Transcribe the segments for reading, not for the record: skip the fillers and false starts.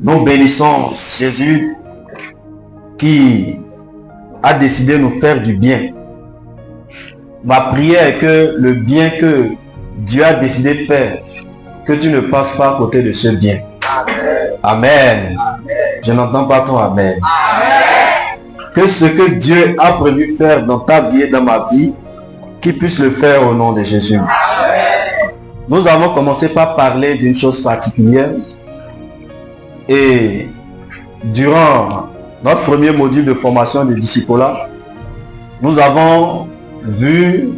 Nous bénissons Jésus qui a décidé de nous faire du bien. Ma prière est que le bien que Dieu a décidé de faire, que tu ne passes pas à côté de ce bien. Amen. Amen. Je n'entends pas ton Amen. Amen. Que ce que Dieu a prévu faire dans ta vie et dans ma vie, qu'il puisse le faire au nom de Jésus. Amen. Nous avons commencé par parler d'une chose particulière. Et durant notre premier module de formation de discipulat, nous avons vu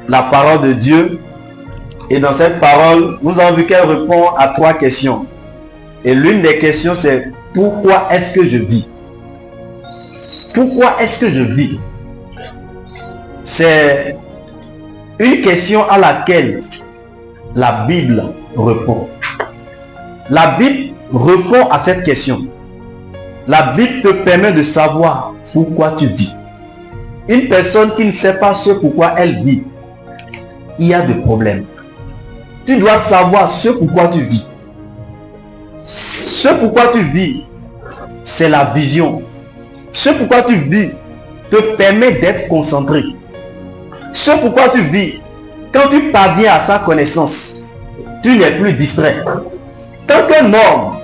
la parole de Dieu. Et dans cette parole, nous avons vu qu'elle répond à 3 questions. Et l'une des questions, c'est pourquoi est-ce que je vis? Pourquoi est-ce que je vis? C'est une question à laquelle la Bible répond. La Bible répond à cette question. La Bible te permet de savoir pourquoi tu vis. Une personne qui ne sait pas ce pourquoi elle vit, il y a des problèmes. Tu dois savoir ce pourquoi tu vis. Ce pourquoi tu vis, c'est la vision. Ce pourquoi tu vis te permet d'être concentré. Ce pourquoi tu vis, quand tu parviens à sa connaissance, tu n'es plus distrait. Tant qu'un homme,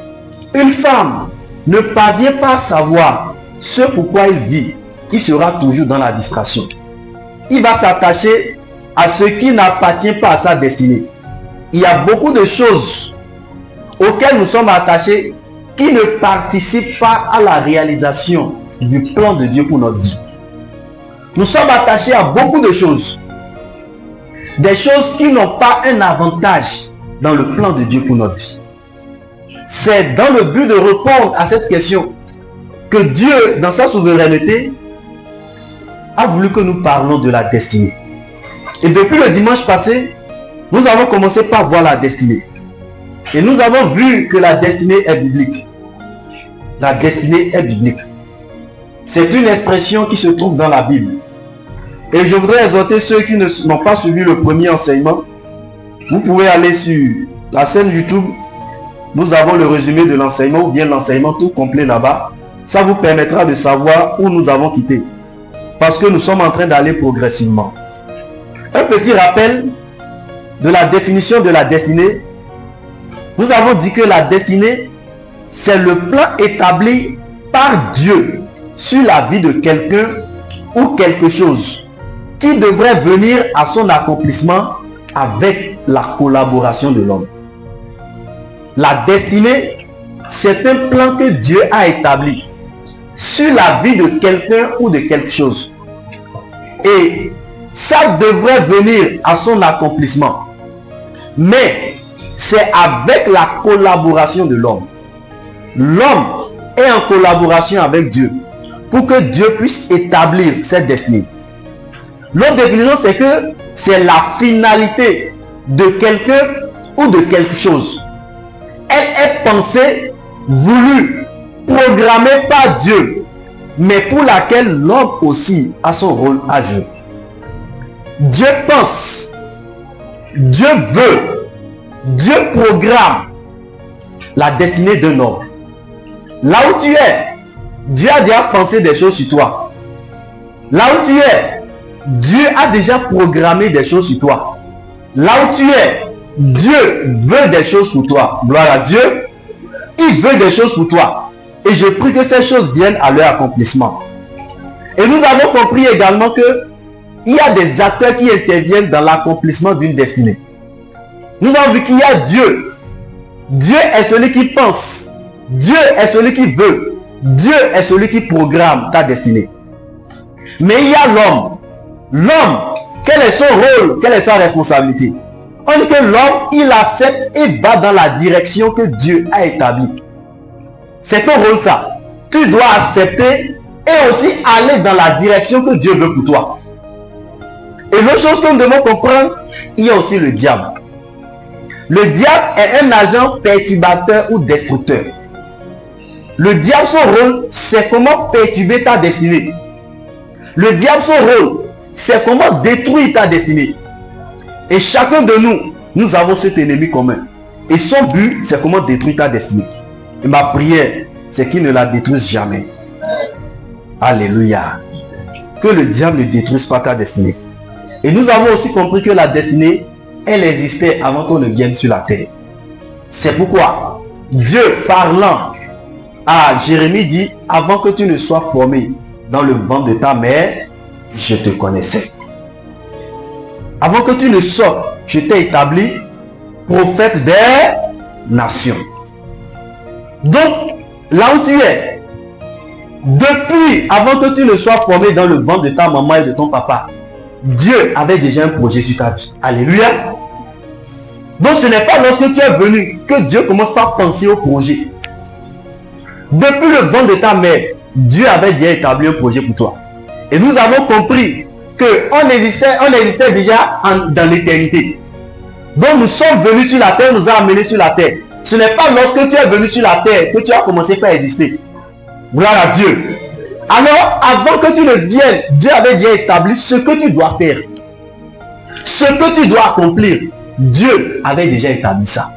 une femme ne parvient pas à savoir ce pourquoi il vit, il sera toujours dans la distraction. Il va s'attacher à ce qui n'appartient pas à sa destinée. Il y a beaucoup de choses auxquelles nous sommes attachés qui ne participent pas à la réalisation du plan de Dieu pour notre vie. Nous sommes attachés à beaucoup de choses. Des choses qui n'ont pas un avantage dans le plan de Dieu pour notre vie. C'est dans le but de répondre à cette question que Dieu, dans sa souveraineté, a voulu que nous parlons de la destinée. Et depuis le dimanche passé, nous avons commencé par voir la destinée. Et nous avons vu que la destinée est biblique. La destinée est biblique. C'est une expression qui se trouve dans la Bible. Et je voudrais exhorter ceux qui n'ont pas suivi le premier enseignement. Vous pouvez aller sur la chaîne YouTube. Nous avons le résumé de l'enseignement ou bien l'enseignement tout complet là-bas. Ça vous permettra de savoir où nous avons quitté. Parce que nous sommes en train d'aller progressivement. Un petit rappel de la définition de la destinée. Nous avons dit que la destinée, c'est le plan établi par Dieu sur la vie de quelqu'un ou quelque chose qui devrait venir à son accomplissement avec la collaboration de l'homme. La destinée, c'est un plan que Dieu a établi sur la vie de quelqu'un ou de quelque chose. Et ça devrait venir à son accomplissement. Mais c'est avec la collaboration de l'homme. L'homme est en collaboration avec Dieu pour que Dieu puisse établir cette destinée. L'autre définition, c'est que c'est la finalité de quelqu'un ou de quelque chose. Elle est pensée, voulue, programmée par Dieu, mais pour laquelle l'homme aussi a son rôle à jouer. Dieu pense, Dieu veut, Dieu programme la destinée d'un homme. Là où tu es, Dieu a déjà pensé des choses sur toi. Là où tu es, Dieu a déjà programmé des choses sur toi. Là où tu es, Dieu veut des choses pour toi. Gloire à Dieu. Il veut des choses pour toi. Et je prie que ces choses viennent à leur accomplissement. Et nous avons compris également que il y a des acteurs qui interviennent dans l'accomplissement d'une destinée. Nous avons vu qu'il y a Dieu. Dieu est celui qui pense. Dieu est celui qui veut. Dieu est celui qui programme ta destinée. Mais il y a l'homme. L'homme, quel est son rôle? Quelle est sa responsabilité? On dit que l'homme, il accepte et va dans la direction que Dieu a établie. C'est ton rôle ça. Tu dois accepter et aussi aller dans la direction que Dieu veut pour toi. Et l'autre chose que nous devons comprendre, il y a aussi le diable. Le diable est un agent perturbateur ou destructeur. Le diable, son rôle, c'est comment perturber ta destinée. Le diable, son rôle, c'est comment détruire ta destinée. Et chacun de nous, nous avons cet ennemi commun. Et son but, c'est comment détruire ta destinée. Et ma prière, c'est qu'il ne la détruise jamais. Alléluia. Que le diable ne détruise pas ta destinée. Et nous avons aussi compris que la destinée, elle existait avant qu'on ne vienne sur la terre. C'est pourquoi Dieu, parlant à Jérémie, dit, avant que tu ne sois formé dans le ventre de ta mère, je te connaissais. Avant que tu ne sortes, je t'ai établi prophète des nations. Donc, là où tu es, depuis, avant que tu ne sois formé dans le ventre de ta maman et de ton papa, Dieu avait déjà un projet sur ta vie. Alléluia. Donc, ce n'est pas lorsque tu es venu que Dieu commence par penser au projet. Depuis le ventre de ta mère, Dieu avait déjà établi un projet pour toi. Et nous avons compris qu'on existait déjà dans l'éternité. Donc, nous sommes venus sur la terre, nous a amenés sur la terre. Ce n'est pas lorsque tu es venu sur la terre que tu as commencé par exister. Gloire à Dieu. Alors, avant que tu ne viennes, Dieu avait déjà établi ce que tu dois faire. Ce que tu dois accomplir. Dieu avait déjà établi ça.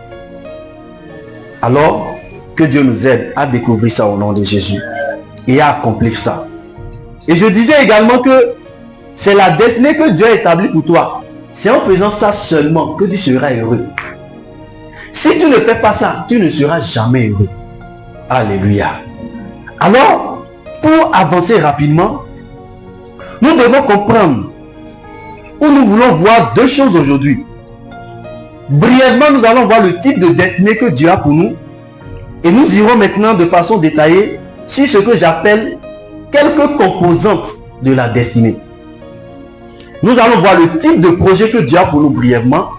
Alors, que Dieu nous aide à découvrir ça au nom de Jésus et à accomplir ça. Et je disais également que c'est la destinée que Dieu a établie pour toi. C'est en faisant ça seulement que tu seras heureux. Si tu ne fais pas ça, tu ne seras jamais heureux. Alléluia. Alors, pour avancer rapidement, nous devons comprendre où nous voulons voir deux choses aujourd'hui. Brièvement, nous allons voir le type de destinée que Dieu a pour nous. Et nous irons maintenant de façon détaillée sur ce que j'appelle quelques composantes de la destinée. Nous allons voir le type de projet que Dieu a pour nous brièvement,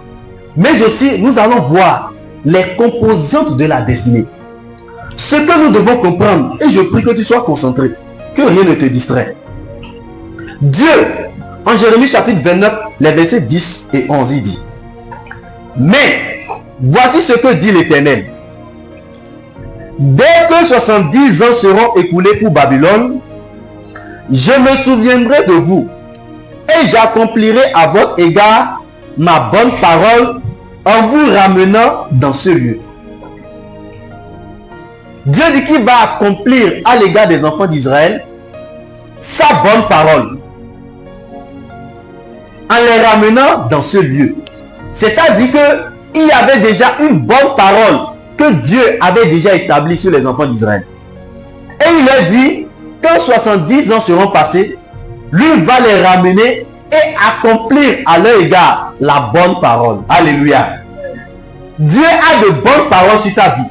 mais aussi nous allons voir les composantes de la destinée. Ce que nous devons comprendre, et je prie que tu sois concentré, que rien ne te distrait. Dieu, en Jérémie chapitre 29, les versets 10 et 11, il dit: mais voici ce que dit l'Éternel. Dès que 70 ans seront écoulés pour Babylone, je me souviendrai de vous et j'accomplirai à votre égard ma bonne parole en vous ramenant dans ce lieu. Dieu dit qu'il va accomplir à l'égard des enfants d'Israël sa bonne parole en les ramenant dans ce lieu. C'est-à-dire qu'il y avait déjà une bonne parole que Dieu avait déjà établie sur les enfants d'Israël. Et il leur dit, quand 70 ans seront passés, lui va les ramener et accomplir à leur égard la bonne parole. Alléluia. Dieu a de bonnes paroles sur ta vie.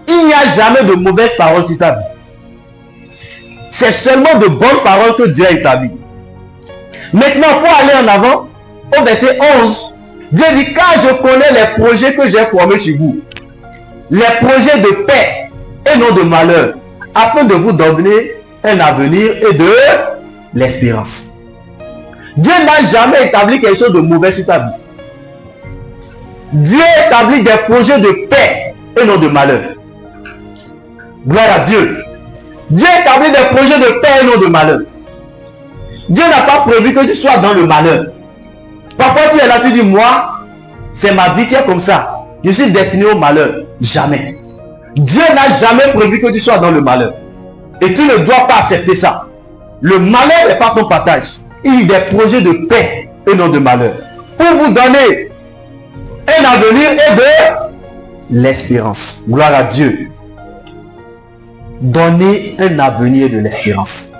Il n'y a jamais de mauvaises paroles sur ta vie. C'est seulement de bonnes paroles que Dieu a établies. Maintenant, pour aller en avant, au verset 11, Dieu dit, car je connais les projets que j'ai formés sur vous, les projets de paix et non de malheur, afin de vous donner un avenir et de l'espérance. Dieu n'a jamais établi quelque chose de mauvais sur ta vie. Dieu établit des projets de paix et non de malheur. Gloire à Dieu. Dieu établit des projets de paix et non de malheur. Dieu n'a pas prévu que tu sois dans le malheur. Parfois tu es là, tu dis, moi, c'est ma vie qui est comme ça. Je suis destiné au malheur. Jamais. Dieu n'a jamais prévu que tu sois dans le malheur. Et tu ne dois pas accepter ça. Le malheur n'est pas ton partage. Il y a des projets de paix et non de malheur. Pour vous donner un avenir et de l'espérance. Gloire à Dieu. Donner un avenir et de l'espérance.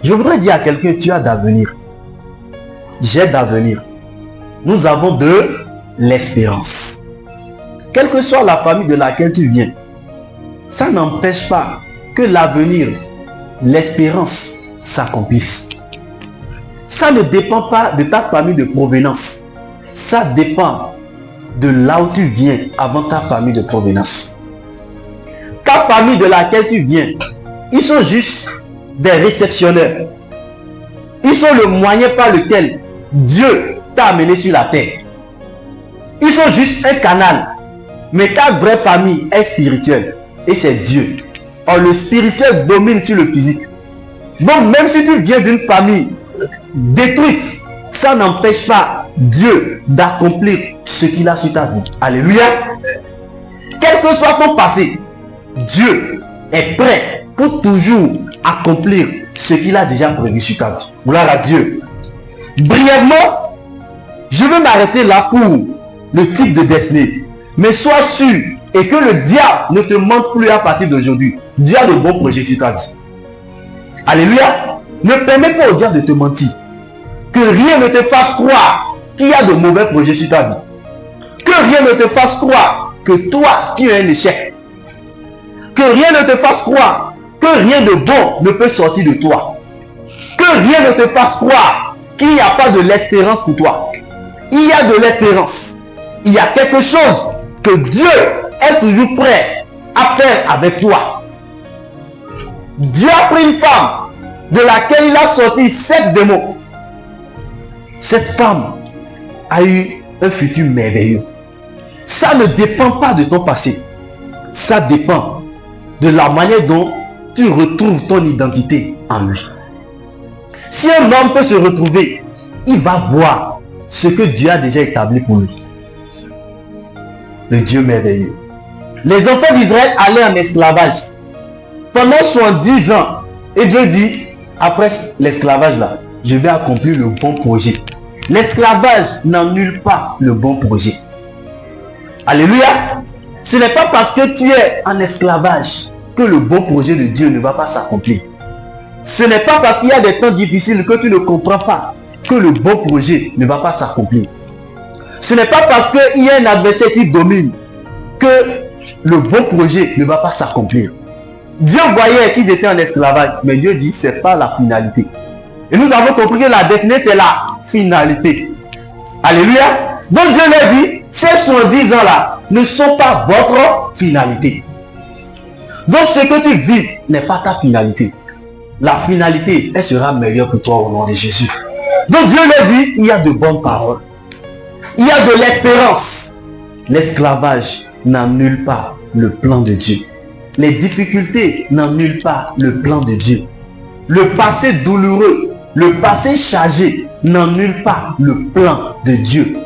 Je voudrais dire à quelqu'un, tu as d'avenir. J'ai d'avenir. Nous avons de l'espérance. Quelle que soit la famille de laquelle tu viens, ça n'empêche pas que l'avenir, l'espérance s'accomplisse. Ça ne dépend pas de ta famille de provenance. Ça dépend de là où tu viens avant ta famille de provenance. Ta famille de laquelle tu viens, ils sont juste des réceptionneurs. Ils sont le moyen par lequel Dieu t'a amené sur la terre. Ils sont juste un canal. Mais ta vraie famille est spirituelle. Et c'est Dieu. Or, le spirituel domine sur le physique. Donc, même si tu viens d'une famille détruite, ça n'empêche pas Dieu d'accomplir ce qu'il a sur ta vie. Alléluia. Quel que soit ton passé, Dieu est prêt pour toujours accomplir ce qu'il a déjà prévu sur ta vie. Gloire à Dieu. Brièvement, je vais m'arrêter là pour le type de destinée. Mais sois sûr et que le diable ne te mente plus à partir d'aujourd'hui. Dieu a de bons projets sur ta vie. Alléluia. Ne permets pas au diable de te mentir. Que rien ne te fasse croire qu'il y a de mauvais projets sur ta vie. Que rien ne te fasse croire que toi, tu es un échec. Que rien ne te fasse croire que rien de bon ne peut sortir de toi. Que rien ne te fasse croire qu'il n'y a pas de l'espérance pour toi. Il y a de l'espérance. Il y a quelque chose que Dieu est toujours prêt à faire avec toi. Dieu a pris une femme de laquelle il a sorti 7 démons. Cette femme a eu un futur merveilleux. Ça ne dépend pas de ton passé. Ça dépend de la manière dont tu retrouves ton identité en lui. Si un homme peut se retrouver, il va voir ce que Dieu a déjà établi pour lui. Le Dieu merveilleux. Les enfants d'Israël allaient en esclavage pendant 70 ans. Et Dieu dit, après l'esclavage là, je vais accomplir le bon projet. L'esclavage n'annule pas le bon projet. Alléluia. Ce n'est pas parce que tu es en esclavage que le bon projet de Dieu ne va pas s'accomplir. Ce n'est pas parce qu'il y a des temps difficiles que tu ne comprends pas que le bon projet ne va pas s'accomplir. Ce n'est pas parce qu'il y a un adversaire qui domine que le bon projet ne va pas s'accomplir. Dieu voyait qu'ils étaient en esclavage, mais Dieu dit ce n'est pas la finalité. Et nous avons compris que la destinée c'est la finalité. Alléluia. Donc Dieu leur dit, ces 70 ans-là ne sont pas votre finalité. Donc ce que tu vis n'est pas ta finalité. La finalité, elle sera meilleure pour toi au nom de Jésus. Donc Dieu leur dit, il y a de bonnes paroles. Il y a de l'espérance. L'esclavage n'annule pas le plan de Dieu. Les difficultés n'annulent pas le plan de Dieu. Le passé douloureux, le passé chargé n'annule pas le plan de Dieu.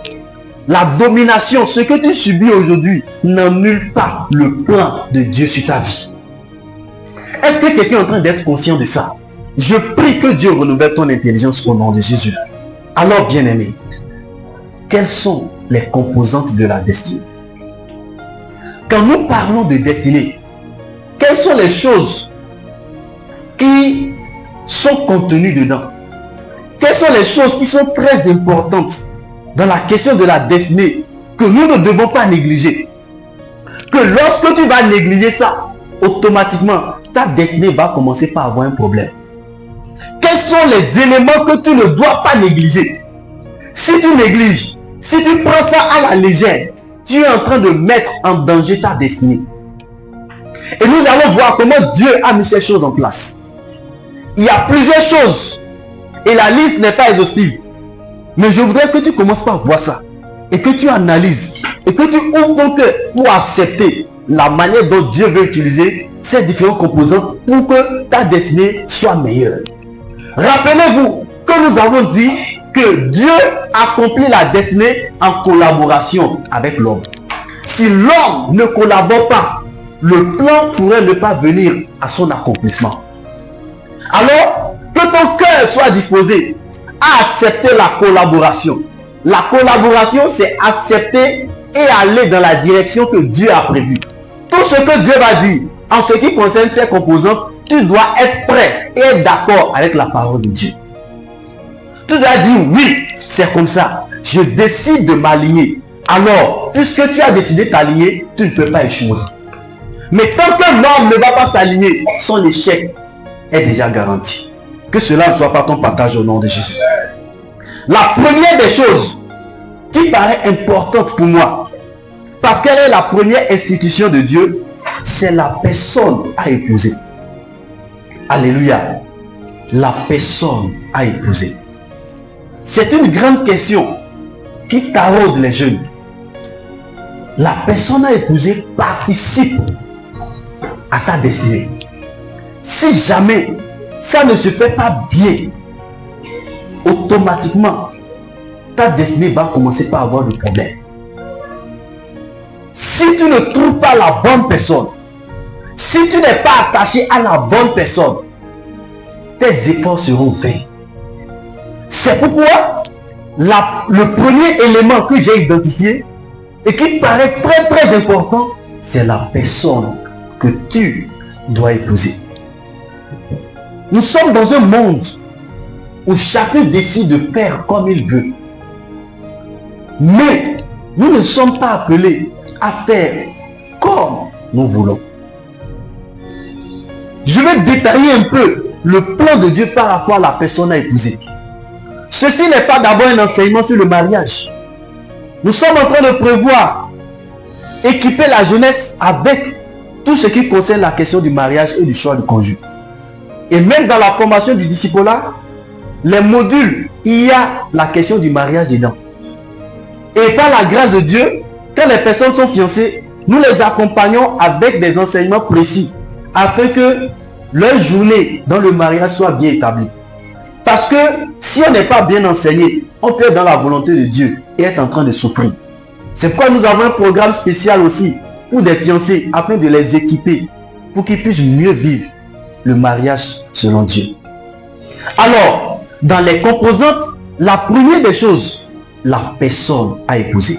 La domination, ce que tu subis aujourd'hui, n'annule pas le plan de Dieu sur ta vie. Est-ce que quelqu'un est en train d'être conscient de ça? Je prie que Dieu renouvelle ton intelligence au nom de Jésus. Alors, bien-aimé, quelles sont les composantes de la destinée? Quand nous parlons de destinée, quelles sont les choses qui sont contenues dedans? Quelles sont les choses qui sont très importantes dans la question de la destinée que nous ne devons pas négliger? Que lorsque tu vas négliger ça, automatiquement, ta destinée va commencer par avoir un problème. Quels sont les éléments que tu ne dois pas négliger? Si tu négliges, si tu prends ça à la légère, tu es en train de mettre en danger ta destinée. Et nous allons voir comment Dieu a mis ces choses en place. Il y a plusieurs choses et la liste n'est pas exhaustive. Mais je voudrais que tu commences par voir ça et que tu analyses et que tu ouvres ton cœur pour accepter la manière dont Dieu veut utiliser ces différentes composantes pour que ta destinée soit meilleure. Rappelez-vous que nous avons dit que Dieu accomplit la destinée en collaboration avec l'homme. Si l'homme ne collabore pas, le plan pourrait ne pas venir à son accomplissement. Alors, que ton cœur soit disposé à accepter la collaboration. La collaboration, c'est accepter et aller dans la direction que Dieu a prévue. Tout ce que Dieu va dire en ce qui concerne ces composantes, tu dois être prêt et être d'accord avec la parole de Dieu. Tu dois dire oui, c'est comme ça. Je décide de m'aligner. Alors, puisque tu as décidé de t'aligner, tu ne peux pas échouer. Mais tant que l'homme ne va pas s'aligner, son échec est déjà garanti. Que cela ne soit pas ton partage au nom de Jésus. La première des choses qui paraît importante pour moi, parce qu'elle est la première institution de Dieu, c'est la personne à épouser. Alléluia. La personne à épouser. C'est une grande question qui taraude les jeunes. La personne à épouser participe à ta destinée. Si jamais ça ne se fait pas bien, automatiquement, ta destinée va commencer par avoir des problèmes. Si tu ne trouves pas la bonne personne, Si tu n'es pas attaché à la bonne personne, tes efforts seront vains. C'est pourquoi le premier élément que j'ai identifié et qui paraît très très important, c'est la personne que tu dois épouser. Nous sommes dans un monde où chacun décide de faire comme il veut. Mais nous ne sommes pas appelés à faire comme nous voulons. Je vais détailler un peu le plan de Dieu par rapport à la personne à épouser. Ceci n'est pas d'abord un enseignement sur le mariage. Nous sommes en train de prévoir équiper la jeunesse avec tout ce qui concerne la question du mariage et du choix du conjugue. Et même dans la formation du discipulat, les modules, il y a la question du mariage dedans. Et par la grâce de Dieu, quand les personnes sont fiancées, nous les accompagnons avec des enseignements précis afin que leur journée dans le mariage soit bien établie. Parce que si on n'est pas bien enseigné, on peut être dans la volonté de Dieu et être en train de souffrir. C'est pourquoi nous avons un programme spécial aussi pour des fiancés afin de les équiper pour qu'ils puissent mieux vivre le mariage selon Dieu. Alors, dans les composantes, la première des choses, la personne à épouser.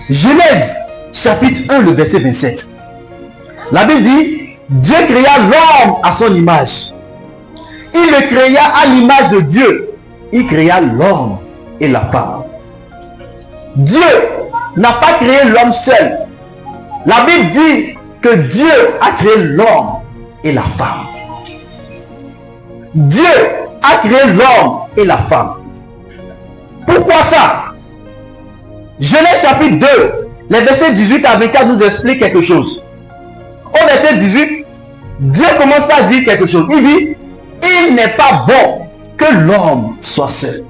Genèse chapitre 1, le verset 27. La Bible dit, Dieu créa l'homme à son image. Il le créa à l'image de Dieu. Il créa l'homme et la femme. Dieu n'a pas créé l'homme seul. La Bible dit que Dieu a créé l'homme et la femme. Dieu a créé l'homme et la femme. Pourquoi ça? Genèse chapitre 2, les versets 18 à 24 nous expliquent quelque chose. Au verset 18, Dieu commence par dire quelque chose. Il dit, il n'est pas bon que l'homme soit seul.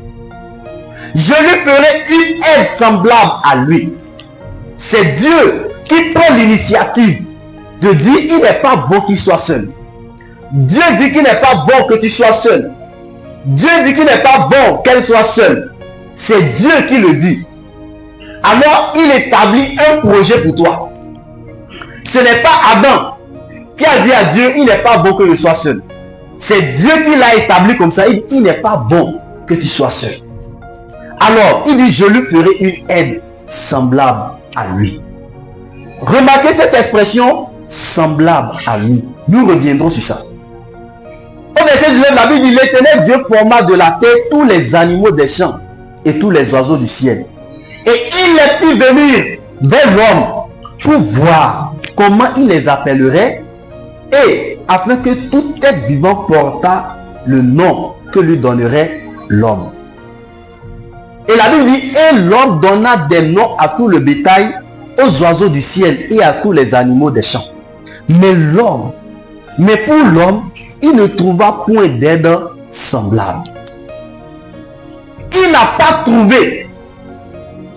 Je lui ferai une aide semblable à lui. C'est Dieu qui prend l'initiative de dire, il n'est pas bon qu'il soit seul. Dieu dit qu'il n'est pas bon que tu sois seul. Dieu dit qu'il n'est pas bon qu'elle soit seule. C'est Dieu qui le dit. Alors, il établit un projet pour toi. Ce n'est pas Adam qui a dit à Dieu, il n'est pas bon que je sois seul. C'est Dieu qui l'a établi comme ça. Il dit, il n'est pas bon que tu sois seul. Alors, il dit, je lui ferai une aide semblable à lui. Remarquez cette expression, semblable à lui. Nous reviendrons sur ça. Au verset 19, la Bible dit, l'Éternel Dieu forma de la terre tous les animaux des champs et tous les oiseaux du ciel. Et il les fit venir vers l'homme pour voir comment il les appellerait et afin que tout être vivant portât le nom que lui donnerait l'homme. Et la Bible dit, et l'homme donna des noms à tout le bétail, aux oiseaux du ciel et à tous les animaux des champs. Mais pour l'homme, il ne trouva point d'aide semblable. Il n'a pas trouvé.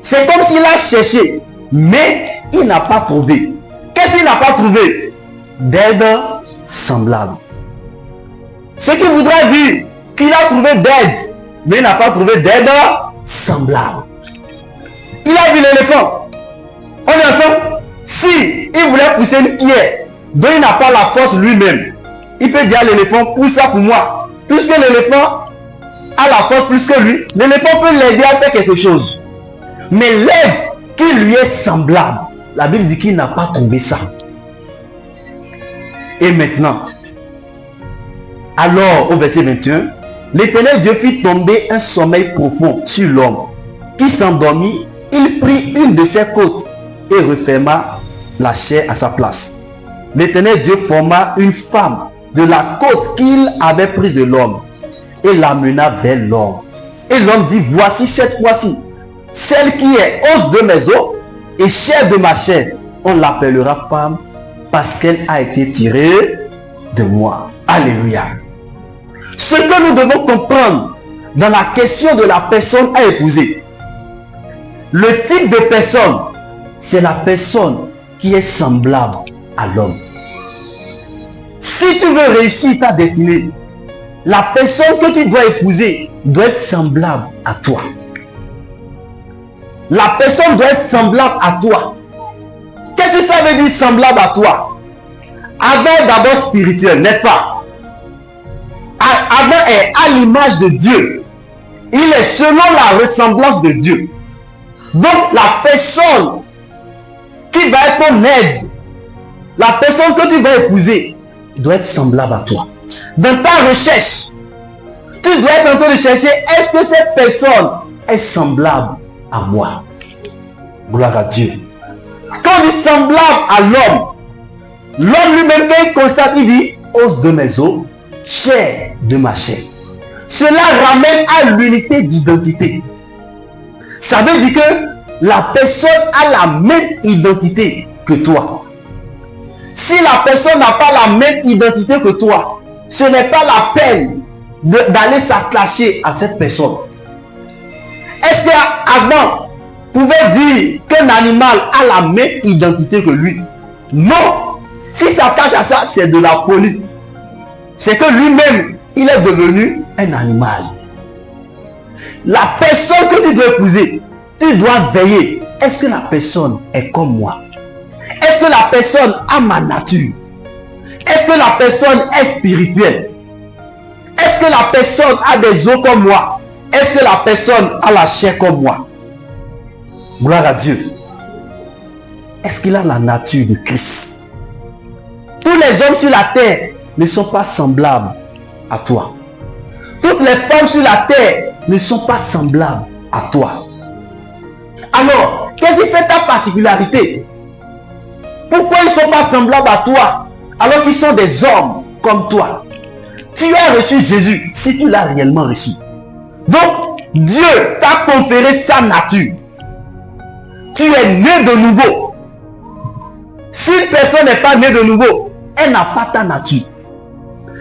C'est comme s'il a cherché, mais il n'a pas trouvé. Qu'est-ce qu'il n'a pas trouvé? D'aide semblable. Ce qui voudrait dire qu'il a trouvé d'aide, mais il n'a pas trouvé d'aide semblable. Il a vu l'éléphant. On est ensemble. Si il voulait pousser une pierre dont il n'a pas la force lui-même, il peut dire à l'éléphant, pousse ça pour moi. Puisque l'éléphant a la force plus que lui, l'éléphant peut l'aider à faire quelque chose. Mais l'aide qui lui est semblable, la Bible dit qu'il n'a pas trouvé ça. Et maintenant, alors au verset 21, l'Éternel Dieu fit tomber un sommeil profond sur l'homme, qui s'endormit. Il prit une de ses côtes et referma la chair à sa place. L'Éternel Dieu forma une femme de la côte qu'il avait prise de l'homme et l'amena vers l'homme. Et l'homme dit, voici cette fois-ci, celle qui est os de mes os et chair de ma chair, on l'appellera femme parce qu'elle a été tirée de moi. Alléluia. Ce que nous devons comprendre dans la question de la personne à épouser, le type de personne, c'est la personne qui est semblable à l'homme. Si tu veux réussir ta destinée, la personne que tu dois épouser doit être semblable à toi. La personne doit être semblable à toi. Qu'est-ce que ça veut dire semblable à toi? Adam est d'abord spirituel, n'est-ce pas? Adam est à l'image de Dieu. Il est selon la ressemblance de Dieu. Donc la personne qui va être ton aide, la personne que tu vas épouser, doit être semblable à toi. Dans ta recherche, tu dois être en train de chercher, est-ce que cette personne est semblable à moi? Gloire à Dieu. Quand on dit semblable à l'homme, l'homme lui-même, quand il constate, il dit, os de mes os, chair de ma chair. Cela ramène à l'unité d'identité. Ça veut dire que la personne a la même identité que toi. Si la personne n'a pas la même identité que toi, ce n'est pas la peine d'aller s'attacher à cette personne. Est-ce qu'Adam pouvait dire qu'un animal a la même identité que lui? Non. S'il s'attache à ça, c'est de la folie. C'est que lui-même, il est devenu un animal. La personne que tu dois épouser, tu dois veiller. Est-ce que la personne est comme moi? Est-ce que la personne a ma nature? Est-ce que la personne est spirituelle? Est-ce que la personne a des os comme moi? Est-ce que la personne a la chair comme moi? Gloire à Dieu. Est-ce qu'il a la nature de Christ? Tous les hommes sur la terre ne sont pas semblables à toi. Toutes les femmes sur la terre ne sont pas semblables à toi. Alors, qu'est-ce qui fait ta particularité? Pourquoi ils ne sont pas semblables à toi alors qu'ils sont des hommes comme toi? Tu as reçu Jésus si tu l'as réellement reçu. Donc, Dieu t'a conféré sa nature. Tu es né de nouveau. Si une personne n'est pas née de nouveau, elle n'a pas ta nature.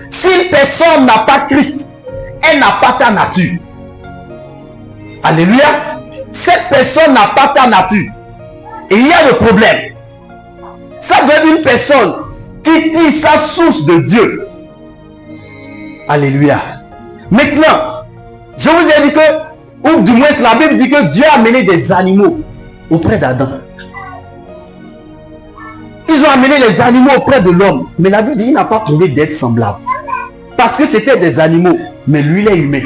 Si une personne n'a pas Christ, elle n'a pas ta nature. Alléluia. Cette personne n'a pas ta nature. Et il y a le problème. Ça doit être une personne qui tire sa source de Dieu. Alléluia. Maintenant, je vous ai dit que, ou du moins la Bible dit que Dieu a amené des animaux auprès d'Adam. Ils ont amené les animaux auprès de l'homme. Mais la Bible dit qu'il n'a pas trouvé d'être semblable. Parce que c'était des animaux. Mais lui, il est humain.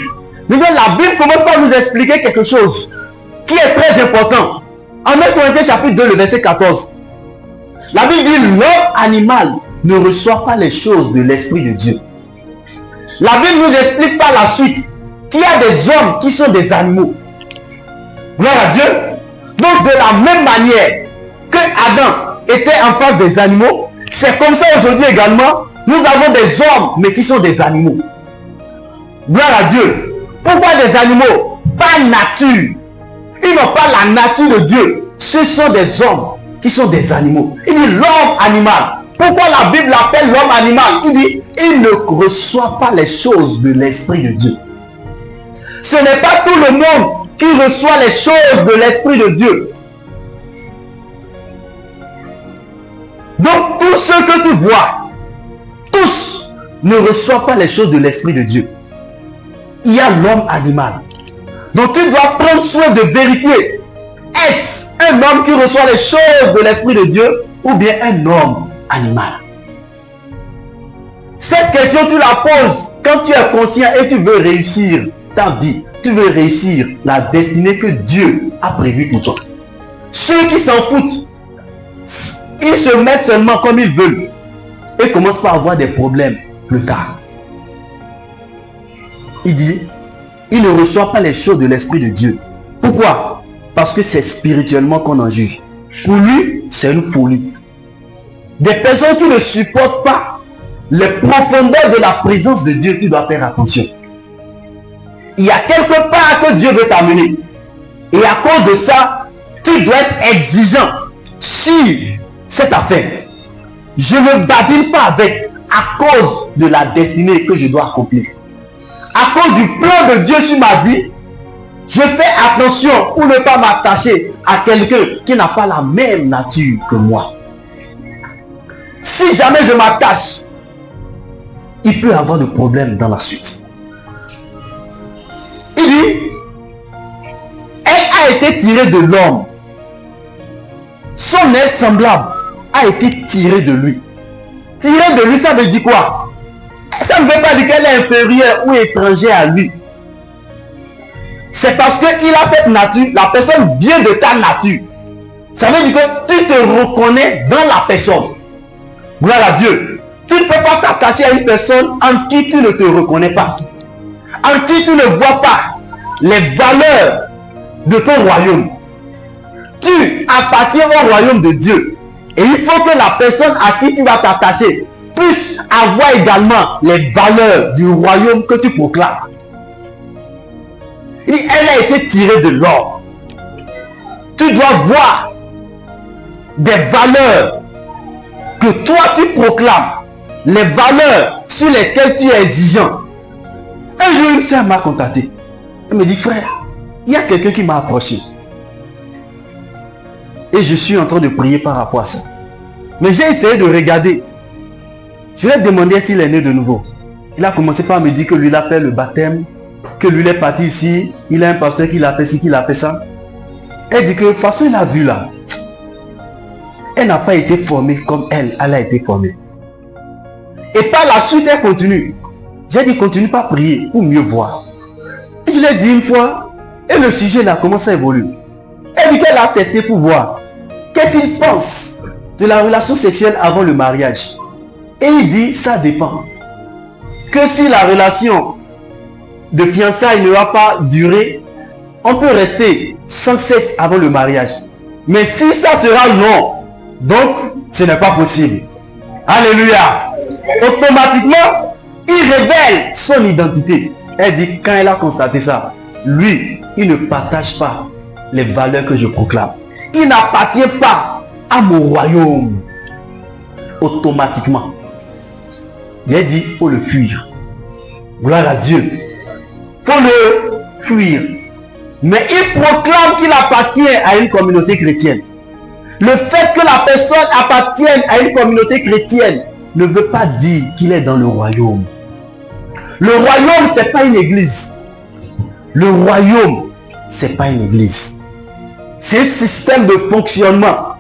Maintenant, la Bible commence par nous expliquer quelque chose qui est très important. En 1 Corinthiens chapitre 2, le verset 14. La Bible dit, l'homme animal ne reçoit pas les choses de l'Esprit de Dieu. La Bible nous explique par la suite qu'il y a des hommes qui sont des animaux. Gloire à Dieu. Donc de la même manière que Adam était en face des animaux, c'est comme ça aujourd'hui également, nous avons des hommes mais qui sont des animaux. Gloire à Dieu. Pourquoi des animaux? Par nature. Ils n'ont pas la nature de Dieu. Ce sont des hommes qui sont des animaux. Il dit l'homme animal. Pourquoi la Bible l'appelle l'homme animal? Il dit, il ne reçoit pas les choses de l'Esprit de Dieu. Ce n'est pas tout le monde qui reçoit les choses de l'Esprit de Dieu. Donc, tous ceux que tu vois, tous ne reçoivent pas les choses de l'Esprit de Dieu. Il y a l'homme animal. Donc, tu dois prendre soin de vérifier. Est-ce un homme qui reçoit les choses de l'Esprit de Dieu ou bien un homme animal? Cette question, tu la poses quand tu es conscient et tu veux réussir ta vie. Tu veux réussir la destinée que Dieu a prévue pour toi. Ceux qui s'en foutent, ils se mettent seulement comme ils veulent et commencent par avoir des problèmes plus tard. Il dit, il ne reçoit pas les choses de l'Esprit de Dieu. Pourquoi? Parce que c'est spirituellement qu'on en juge. Pour lui, c'est une folie. Des personnes qui ne supportent pas les profondeurs de la présence de Dieu, tu dois faire attention. Il y a quelque part que Dieu veut t'amener. Et à cause de ça, tu dois être exigeant sur cette affaire. Je ne badine pas avec à cause de la destinée que je dois accomplir. À cause du plan de Dieu sur ma vie, je fais attention pour ne pas m'attacher à quelqu'un qui n'a pas la même nature que moi. Si jamais je m'attache, il peut y avoir de problèmes dans la suite. Il dit, elle a été tirée de l'homme. Son être semblable a été tiré de lui. Tirer de lui, ça veut dire quoi? Ça ne veut pas dire qu'elle est inférieure ou étrangère à lui. C'est parce qu'il a cette nature, la personne vient de ta nature. Ça veut dire que tu te reconnais dans la personne. Gloire à Dieu. Tu ne peux pas t'attacher à une personne en qui tu ne te reconnais pas. En qui tu ne vois pas les valeurs de ton royaume. Tu appartiens au royaume de Dieu. Et il faut que la personne à qui tu vas t'attacher puisse avoir également les valeurs du royaume que tu proclames. Et elle a été tirée de l'or. Tu dois voir des valeurs que toi tu proclames, les valeurs sur lesquelles tu es exigeant. Un jour, une soeur m'a contacté. Elle me dit, frère, il y a quelqu'un qui m'a approché. Et je suis en train de prier par rapport à ça. Mais j'ai essayé de regarder. Je lui ai demandé s'il est né de nouveau. Il a commencé par me dire que lui, il a fait le baptême, que lui, il est parti ici, il a un pasteur qui l'a fait ci, qui l'a fait ça. Elle dit que de toute façon, il a vu là. Elle n'a pas été formée comme elle a été formée. Et par la suite, elle continue. J'ai dit, continue pas à prier pour mieux voir. Et je l'ai dit une fois, et le sujet là commence à évoluer. Elle dit qu'elle a testé pour voir qu'est-ce qu'il pense de la relation sexuelle avant le mariage. Et il dit, ça dépend. Que si la relation de fiançailles ne va pas durer, on peut rester sans sexe avant le mariage. Mais si ça sera non, donc ce n'est pas possible. Alléluia. Automatiquement, il révèle son identité. Elle dit, quand elle a constaté ça, lui, il ne partage pas les valeurs que je proclame. Il n'appartient pas à mon royaume. Automatiquement. Il a dit, il faut le fuir. Gloire à Dieu. Il faut le fuir. Mais il proclame qu'il appartient à une communauté chrétienne. Le fait que la personne appartienne à une communauté chrétienne ne veut pas dire qu'il est dans le royaume. Le royaume, ce n'est pas une église. Le royaume, ce n'est pas une église. C'est un système de fonctionnement.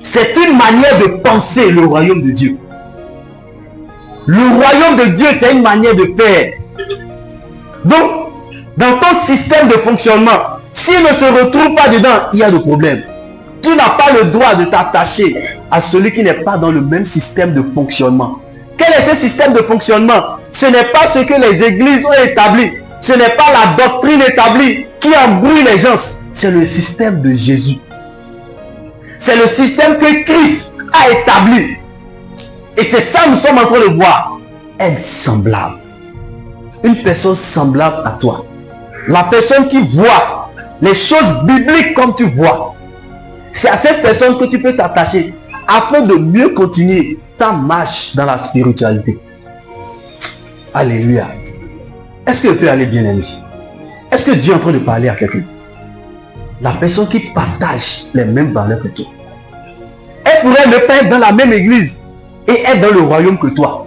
C'est une manière de penser le royaume de Dieu. Le royaume de Dieu, c'est une manière de faire. Donc, dans ton système de fonctionnement, s'il ne se retrouve pas dedans, il y a des problèmes. Tu n'as pas le droit de t'attacher à celui qui n'est pas dans le même système de fonctionnement. Quel est ce système de fonctionnement? Ce n'est pas ce que les églises ont établi. Ce n'est pas la doctrine établie qui embrouille les gens. C'est le système de Jésus. C'est le système que Christ a établi. Et c'est ça que nous sommes en train de voir. Être semblable. Une personne semblable à toi. La personne qui voit les choses bibliques comme tu vois. C'est à cette personne que tu peux t'attacher afin de mieux continuer ta marche dans la spiritualité. Alléluia. Est-ce que je peux aller bien aimé? Est-ce que Dieu est en train de parler à quelqu'un? La personne qui partage les mêmes valeurs que toi. Elle pourrait ne pas être dans la même église et être dans le royaume que toi.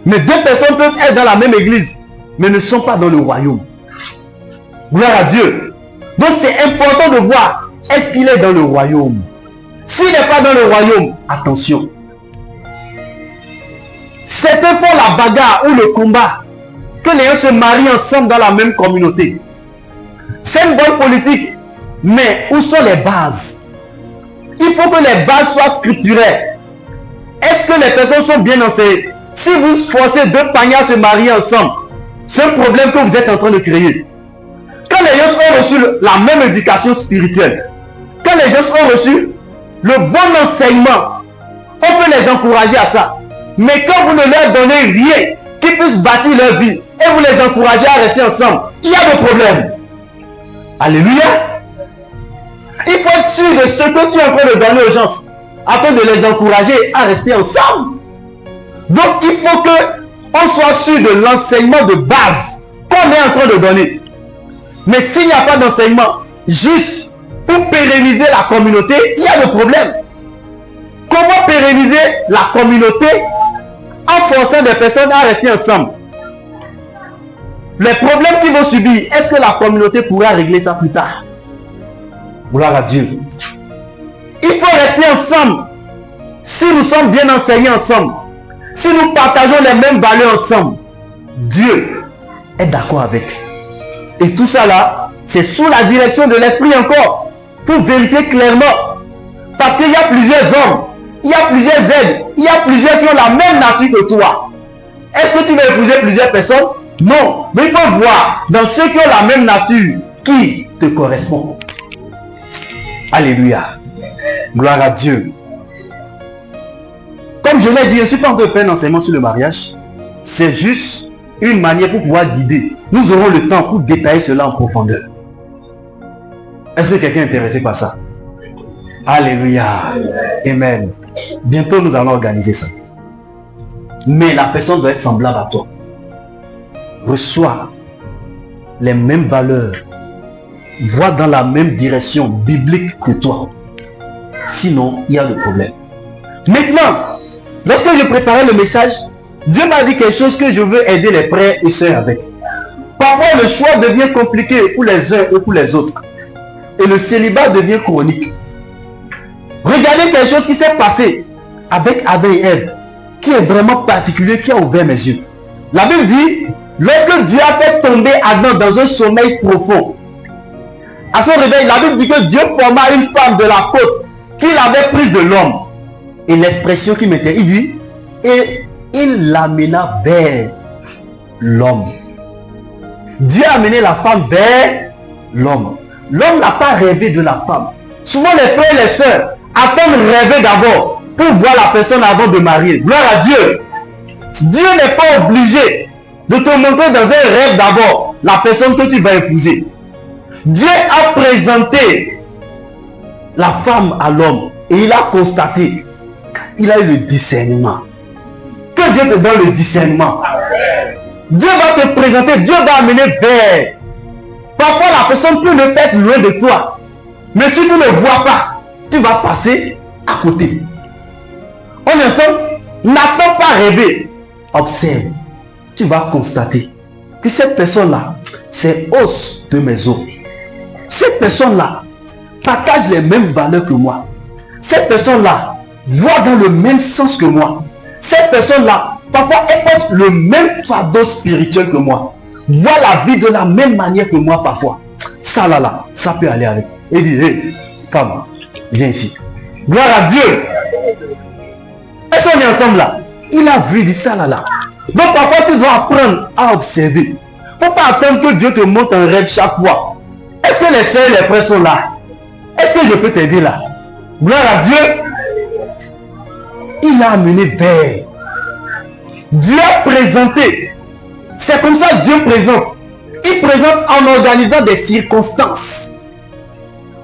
Mais deux personnes peuvent être dans la même église mais ne sont pas dans le royaume. Gloire à Dieu. Donc c'est important de voir, est-ce qu'il est dans le royaume? S'il n'est pas dans le royaume, attention. Certains font la bagarre ou le combat, que les gens se marient ensemble dans la même communauté. C'est une bonne politique, mais où sont les bases? Il faut que les bases soient scripturaires. Est-ce que les personnes sont bien enseignées? Si vous forcez deux pagnards à se marier ensemble, c'est un problème que vous êtes en train de créer. Quand les gens ont reçu la même éducation spirituelle, quand les gens ont reçu le bon enseignement, on peut les encourager à ça. Mais quand vous ne leur donnez rien qui puisse bâtir leur vie et vous les encouragez à rester ensemble, il y a des problèmes. Alléluia. Il faut être sûr de ce que tu es en train de donner aux gens afin de les encourager à rester ensemble. Donc il faut qu'on soit sûr de l'enseignement de base qu'on est en train de donner. Mais s'il n'y a pas d'enseignement juste pour pérenniser la communauté, il y a des problèmes. Comment pérenniser la communauté en forçant des personnes à rester ensemble? Les problèmes qu'ils vont subir, est-ce que la communauté pourra régler ça plus tard? Gloire à Dieu. Il faut rester ensemble si nous sommes bien enseignés ensemble, si nous partageons les mêmes valeurs ensemble, Dieu est d'accord avec. Et tout ça là, c'est sous la direction de l'Esprit encore, pour vérifier clairement. Parce qu'il y a plusieurs hommes, il y a plusieurs aides, il y a plusieurs qui ont la même nature que toi. Est-ce que tu vas épouser plusieurs personnes? Non. Mais il faut voir dans ceux qui ont la même nature qui te correspond. Alléluia. Gloire à Dieu. Comme je l'ai dit, je ne suis pas en train de faire un enseignement sur le mariage. C'est juste une manière pour pouvoir guider. Nous aurons le temps pour détailler cela en profondeur. Est-ce que quelqu'un est intéressé par ça? Alléluia. Amen. Bientôt, nous allons organiser ça. Mais la personne doit être semblable à toi. Reçoit les mêmes valeurs. Va dans la même direction biblique que toi. Sinon, il y a le problème. Maintenant, lorsque je préparais le message, Dieu m'a dit quelque chose que je veux aider les frères et sœurs avec. Parfois, le choix devient compliqué pour les uns et pour les autres. Et le célibat devient chronique. Regardez quelque chose qui s'est passé avec Adam et Ève, qui est vraiment particulier, qui a ouvert mes yeux. La Bible dit, lorsque Dieu a fait tomber Adam dans un sommeil profond, à son réveil, la Bible dit que Dieu forma une femme de la côte qu'il avait prise de l'homme. Et l'expression qui m'était, il dit, et il l'amena vers l'homme. Dieu a amené la femme vers l'homme. L'homme n'a pas rêvé de la femme. Souvent les frères et les sœurs attendent rêver d'abord pour voir la personne avant de marier. Gloire à Dieu. Dieu n'est pas obligé de te montrer dans un rêve d'abord la personne que tu vas épouser. Dieu a présenté la femme à l'homme et il a constaté. Il a eu le discernement. Que Dieu te donne le discernement. Dieu va te présenter, Dieu va amener vers. Parfois la personne peut ne pas être loin de toi. Mais si tu ne vois pas, tu vas passer à côté. On est ensemble, n'attends pas rêver. Observe. Tu vas constater que cette personne-là, c'est os de mes os. Cette personne-là partage les mêmes valeurs que moi. Cette personne-là voit dans le même sens que moi. Cette personne-là, parfois, elle porte le même fardeau spirituel que moi. Voit la vie de la même manière que moi parfois. Ça là, ça peut aller avec. Et dit, hé, femme, viens ici. Gloire à Dieu. Est-ce qu'on est ensemble là? Il a vu, il dit ça là. Donc parfois, tu dois apprendre à observer. Faut pas attendre que Dieu te montre un rêve chaque fois. Est-ce que les soeurs et les frères sont là? Est-ce que je peux t'aider là? Gloire à Dieu. Il a amené vers. Dieu a présenté. C'est comme ça que Dieu présente. Il présente en organisant des circonstances.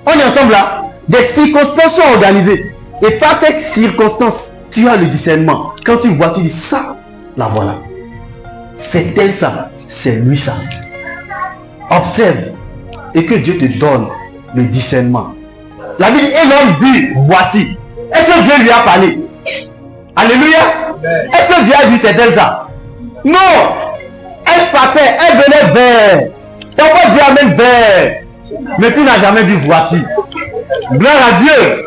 On est ensemble là. Des circonstances sont organisées. Et par ces circonstances, tu as le discernement. Quand tu vois, tu dis ça, la voilà. C'est elle ça. C'est lui ça. Observe. Et que Dieu te donne le discernement. La Bible dit, et l'homme dit, voici. Est-ce que Dieu lui a parlé? Alléluia. Est-ce que Dieu a dit c'est elle ça? Non. Elle passait, elle venait vers. Pourquoi Dieu amène vers? Mais tu n'as jamais dit voici. Gloire à Dieu.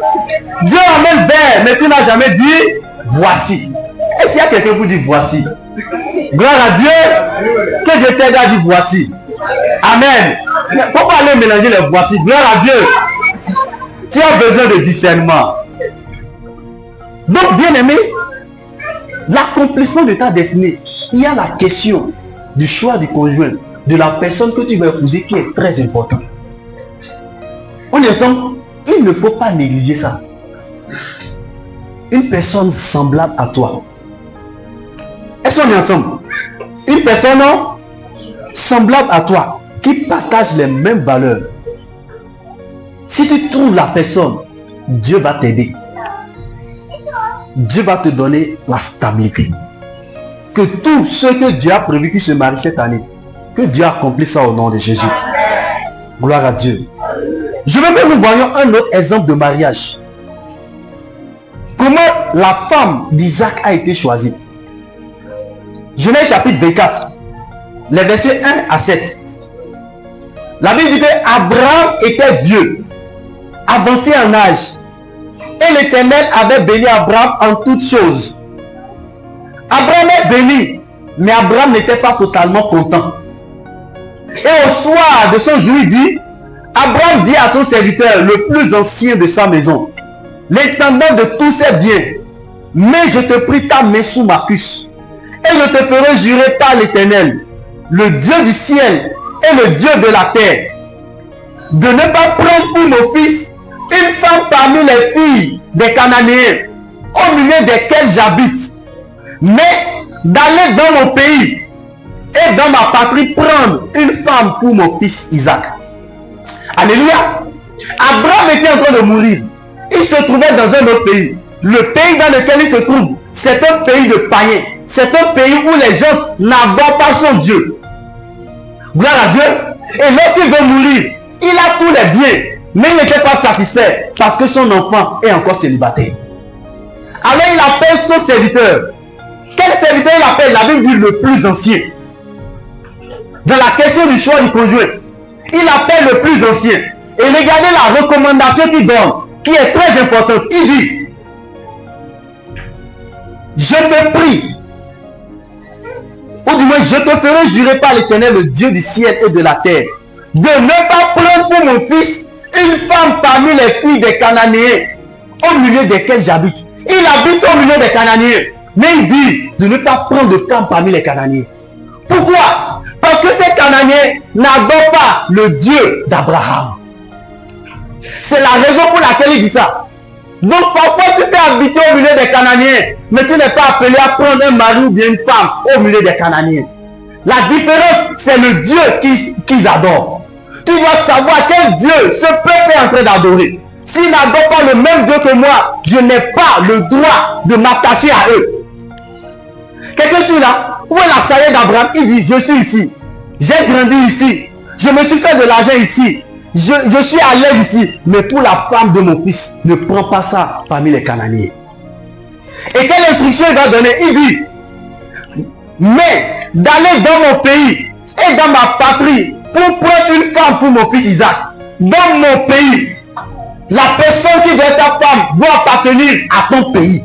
Dieu amène vers, mais tu n'as jamais dit voici. Est-ce qu'il y a quelqu'un qui dit voici? Gloire à Dieu. Que Dieu t'aide à dire voici. Amen. Il ne faut pas aller mélanger les voici. Gloire à Dieu. Tu as besoin de discernement. Donc, bien aimé, l'accomplissement de ta destinée, il y a la question du choix du conjoint, de la personne que tu vas épouser qui est très important. On est ensemble, il ne faut pas négliger ça. Une personne semblable à toi. Est-ce qu'on est ensemble? Une personne semblable à toi, qui partage les mêmes valeurs. Si tu trouves la personne, Dieu va t'aider. Dieu va te donner la stabilité. Que tout ce que Dieu a prévu qui se marie cette année, que Dieu accomplisse ça au nom de Jésus. Gloire à Dieu. Je veux que nous voyions un autre exemple de mariage. Comment la femme d'Isaac a été choisie. Genèse chapitre 24, les versets 1 à 7. La Bible dit que Abraham était vieux, avancé en âge, Et l'Éternel avait béni Abraham en toutes choses. Abraham est béni, mais Abraham n'était pas totalement content. Et au soir de son jour, il dit, Abraham dit à son serviteur, le plus ancien de sa maison, l'intendant de tous ses biens, mais je te prie ta main sous ma cuisse, et je te ferai jurer par l'Éternel, le Dieu du ciel et le Dieu de la terre, de ne pas prendre pour mon fils une femme parmi les filles des Cananéens, au milieu desquels j'habite, mais d'aller dans mon pays et dans ma patrie prendre une femme pour mon fils Isaac. Alléluia. Abraham était en train de mourir. Il se trouvait dans un autre pays. Le pays dans lequel il se trouve, c'est un pays de païens. C'est un pays où les gens n'adorent pas son Dieu. Gloire à Dieu. Et lorsqu'il veut mourir, il a tous les biens, mais il n'était pas satisfait parce que son enfant est encore célibataire. Alors il appelle son serviteur. Quel serviteur il appelle? La Bible dit le plus ancien. Dans la question du choix du conjoint, il appelle le plus ancien. Et regardez la recommandation qu'il donne, qui est très importante. Il dit, je te prie, ou du moins je te ferai jurer par l'Éternel, le Dieu du ciel et de la terre, de ne pas prendre pour mon fils une femme parmi les filles des Cananéens, au milieu desquels j'habite. Il habite au milieu des Cananéens, mais il dit de ne pas prendre de femme parmi les Cananéens. Pourquoi? Parce que ces Cananéens n'adorent pas le Dieu d'Abraham. C'est la raison pour laquelle il dit ça. Donc parfois tu peux habiter au milieu des Cananéens, mais tu n'es pas appelé à prendre un mari ou bien une femme au milieu des Cananéens. La différence, c'est le Dieu qu'ils adorent. Tu dois savoir quel Dieu ce peuple est en train d'adorer. S'ils n'adorent pas le même Dieu que moi, je n'ai pas le droit de m'attacher à eux. Quelqu'un suit là? Où est la salaire d'Abraham? Il dit, je suis ici. J'ai grandi ici. Je me suis fait de l'argent ici. Je suis à l'aise ici. Mais pour la femme de mon fils, ne prends pas ça parmi les Cananéens. Et quelle instruction il va donner? Il dit, mais d'aller dans mon pays et dans ma patrie pour prendre une femme pour mon fils Isaac. Dans mon pays, la personne qui doit être ta femme doit appartenir à ton pays.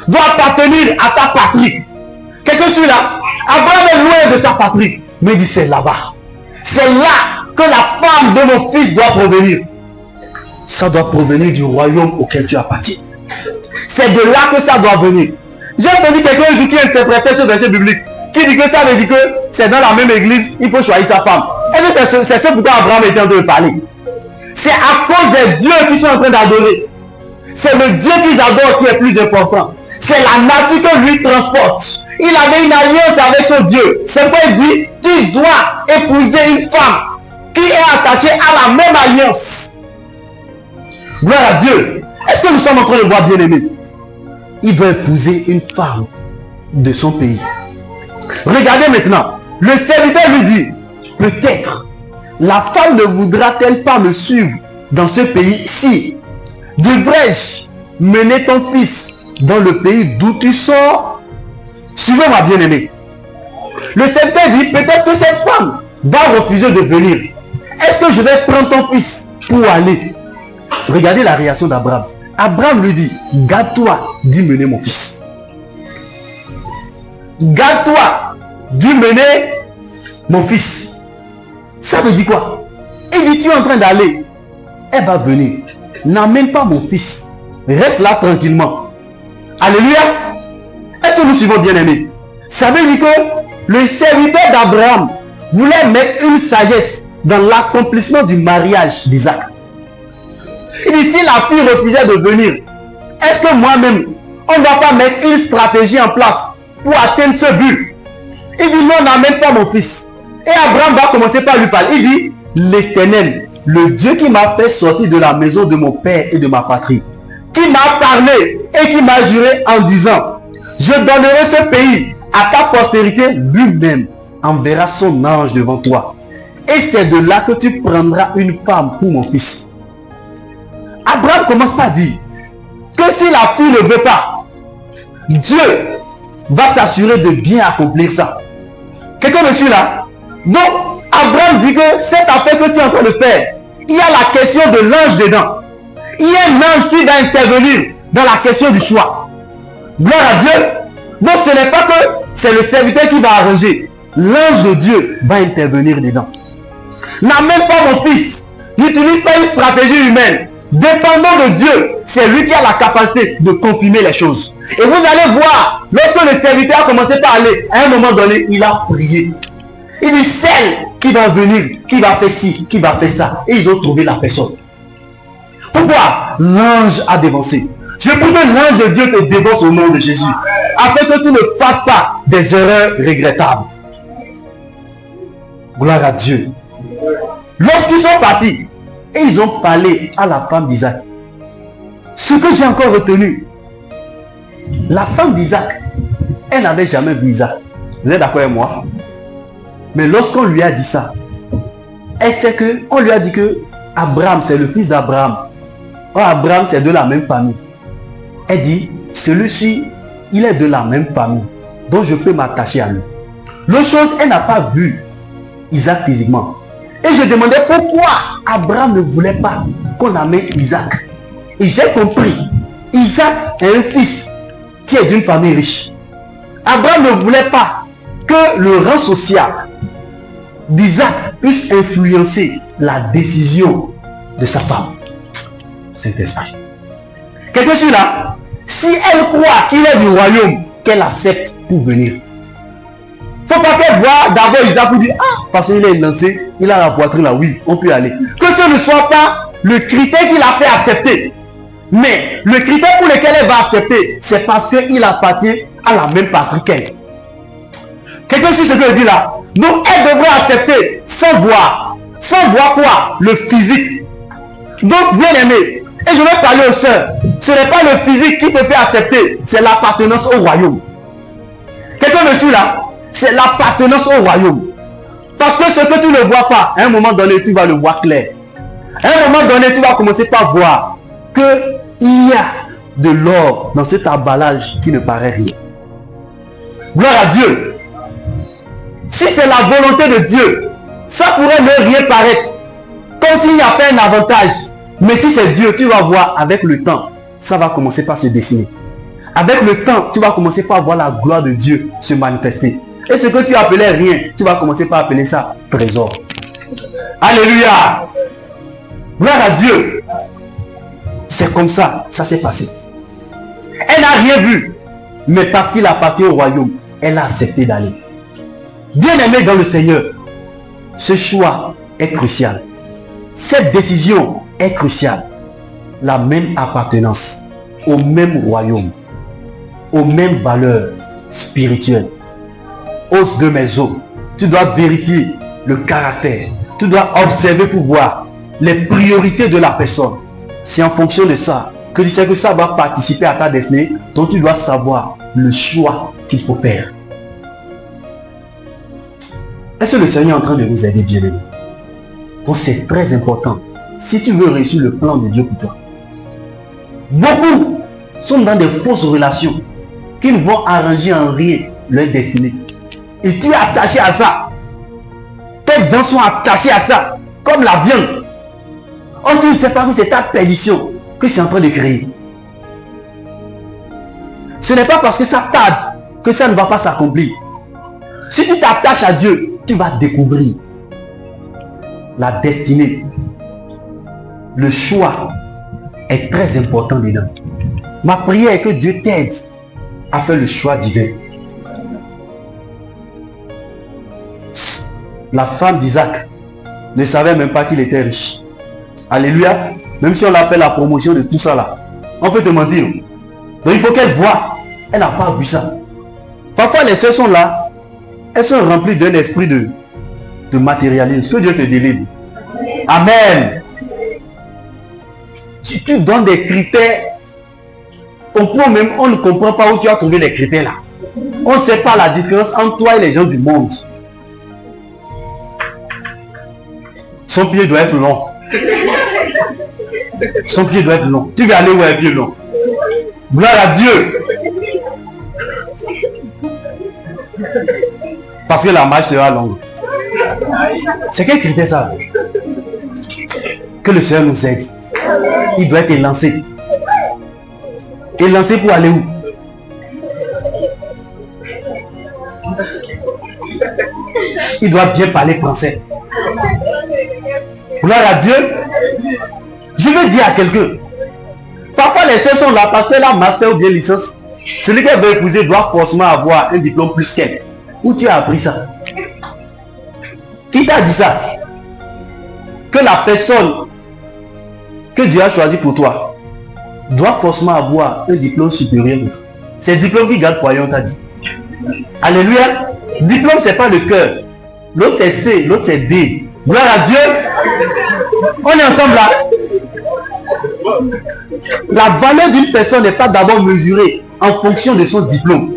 Doit appartenir à ta patrie. Quelqu'un suit là? Abraham est loin de sa patrie. Mais il dit, c'est là-bas. C'est là que la femme de mon fils doit provenir. Ça doit provenir du royaume auquel tu appartiens. C'est de là que ça doit venir. J'ai entendu quelqu'un qui interprétait ce verset biblique, qui dit que ça veut dire que c'est dans la même église, il faut choisir sa femme. Et c'est ce pourquoi Abraham était en train de parler. C'est à cause des dieux qu'ils sont en train d'adorer. C'est le Dieu qu'ils adorent qui est plus important. C'est la nature que lui transporte. Il avait une alliance avec son Dieu. C'est pourquoi il dit, tu dois épouser une femme qui est attachée à la même alliance. Gloire à Dieu. Est-ce que nous sommes en train de voir, bien aimé? Il doit épouser une femme de son pays. Regardez maintenant. Le serviteur lui dit, peut-être la femme ne voudra-t-elle pas me suivre dans ce pays-ci? Devrais-je mener ton fils dans le pays d'où tu sors? Suivez-moi, bien-aimé. Le serviteur dit, peut-être que cette femme va refuser de venir. Est-ce que je vais prendre ton fils pour aller? Regardez la réaction d'Abraham. Abraham lui dit, garde-toi d'y mener mon fils. Garde-toi d'y mener mon fils. Ça veut dire quoi? Il dit, tu es en train d'aller. Elle va venir. N'amène pas mon fils. Reste là tranquillement. Alléluia. Est-ce que nous suivons, bien aimés? Ça veut dire que le serviteur d'Abraham voulait mettre une sagesse dans l'accomplissement du mariage d'Isaac. Il dit, si la fille refusait de venir, est-ce que moi-même, on ne doit pas mettre une stratégie en place pour atteindre ce but? Il dit, non, n'amène pas mon fils. Et Abraham va commencer par lui parler. Il dit, l'Éternel, le Dieu qui m'a fait sortir de la maison de mon père et de ma patrie, qui m'a parlé et qui m'a juré en disant, je donnerai ce pays à ta postérité, lui-même enverra son ange devant toi. Et c'est de là que tu prendras une femme pour mon fils. Abraham commence par dire que si la fille ne veut pas, Dieu va s'assurer de bien accomplir ça. Quelqu'un me suit là? Donc, Abraham dit que cette affaire que tu es en train de faire, il y a la question de l'ange dedans. Il y a un ange qui va intervenir dans la question du choix. Gloire à Dieu. Donc ce n'est pas que c'est le serviteur qui va arranger. L'ange de Dieu va intervenir dedans. N'amène pas mon fils. N'utilise pas une stratégie humaine. Dépendant de Dieu, c'est lui qui a la capacité de confirmer les choses. Et vous allez voir, lorsque le serviteur a commencé par aller, à un moment donné, il a prié. Il dit, celle qui va venir, qui va faire ci, qui va faire ça. Et ils ont trouvé la personne. Pourquoi? L'ange a dévancé. Je prie que l'ange de Dieu te dévance au nom de Jésus. Afin que tu ne fasses pas des erreurs regrettables. Gloire à Dieu. Lorsqu'ils sont partis, et ils ont parlé à la femme d'Isaac. Ce que j'ai encore retenu, la femme d'Isaac, elle n'avait jamais vu Isaac. Vous êtes d'accord avec moi? Mais lorsqu'on lui a dit ça, elle sait que, on lui a dit que Abraham, c'est le fils d'Abraham. Or, Abraham, c'est de la même famille. Elle dit, celui-ci, il est de la même famille. Donc, je peux m'attacher à lui. L'autre chose, elle n'a pas vu Isaac physiquement. Et je demandais pourquoi Abraham ne voulait pas qu'on amène Isaac. Et j'ai compris. Isaac est un fils qui est d'une famille riche. Abraham ne voulait pas que le rang social d'Isaac puisse influencer la décision de sa femme. Saint-Esprit. Quelqu'un sur là, si elle croit qu'il est du royaume, qu'elle accepte pour venir. Faut pas qu'elle voit d'abord Isaac pour dire, ah, parce qu'il est lancé, il a la poitrine là, oui, on peut y aller. Que ce ne soit pas le critère qu'il a fait accepter. Mais le critère pour lequel elle va accepter, c'est parce qu'il appartient à la même patrie qu'elle. Quelqu'un sur ce que je dis là. Donc elle devrait accepter sans voir. Sans voir quoi? Le physique. Donc bien aimé, et je vais parler aux sœurs, ce n'est pas le physique qui te fait accepter, c'est l'appartenance au royaume. Quelqu'un me suit là? C'est l'appartenance au royaume. Parce que ce que tu ne vois pas, à un moment donné, tu vas le voir clair. À un moment donné, tu vas commencer par voir qu'il y a de l'or dans cet emballage qui ne paraît rien. Gloire à Dieu. Si c'est la volonté de Dieu, ça pourrait ne rien paraître. Comme s'il n'y a pas un avantage. Mais si c'est Dieu, tu vas voir avec le temps, ça va commencer par se dessiner. Avec le temps, tu vas commencer par voir la gloire de Dieu se manifester. Et ce que tu appelais rien, tu vas commencer par appeler ça trésor. Alléluia. Gloire à Dieu. C'est comme ça, ça s'est passé. Elle n'a rien vu. Mais parce qu'il appartient au royaume, elle a accepté d'aller. Bien aimé dans le Seigneur, ce choix est crucial. Cette décision est cruciale. La même appartenance au même royaume, aux mêmes valeurs spirituelles. Os de mes os, tu dois vérifier le caractère. Tu dois observer pour voir les priorités de la personne. C'est en fonction de ça que tu sais que ça va participer à ta destinée. Donc tu dois savoir le choix qu'il faut faire. Est-ce que le Seigneur est en train de nous aider, bien-aimés? Donc c'est très important. Si tu veux réussir le plan de Dieu pour toi. Beaucoup sont dans des fausses relations qui ne vont arranger en rien leur destinée. Et tu es attaché à ça. Tes dents sont attachés à ça. Comme la viande. Or tu ne sais pas que c'est ta perdition que c'est en train de créer. Ce n'est pas parce que ça tarde que ça ne va pas s'accomplir. Si tu t'attaches à Dieu, tu vas découvrir la destinée. Le choix est très important dedans. Ma prière est que Dieu t'aide à faire le choix divin. La femme d'Isaac ne savait même pas qu'il était riche. Alléluia. Même si on l'appelle la promotion de tout ça là, on peut te mentir. Donc il faut qu'elle voie. Elle n'a pas vu ça. Parfois les sœurs sont là. Elles sont remplies d'un esprit de matérialisme. Que Dieu te délivre. Amen. Tu donnes des critères. On ne comprend pas où tu as trouvé les critères là. On ne sait pas la différence entre toi et les gens du monde. Son pied doit être long. Son pied doit être long. Tu vas aller où est un pied long? Gloire à Dieu. Parce que la marche sera longue. C'est quel critère ça? Que le Seigneur nous aide. il doit être élancé. Élancé pour aller où? Il doit bien parler français. Gloire à Dieu. Je veux dire à quelqu'un, parfois les sœurs sont là parce que la master ou bien licence, celui qui veut épouser doit forcément avoir un diplôme plus qu'elle. Où tu as appris ça? Qui t'a dit ça? Que la personne que Dieu a choisi pour toi doit forcément avoir un diplôme supérieur. C'est le diplôme qui garde foyer, on t'a dit. Alléluia. Diplôme, c'est pas le cœur. L'autre c'est C, l'autre c'est D. Gloire à Dieu. On est ensemble là. La valeur d'une personne n'est pas d'abord mesurée en fonction de son diplôme.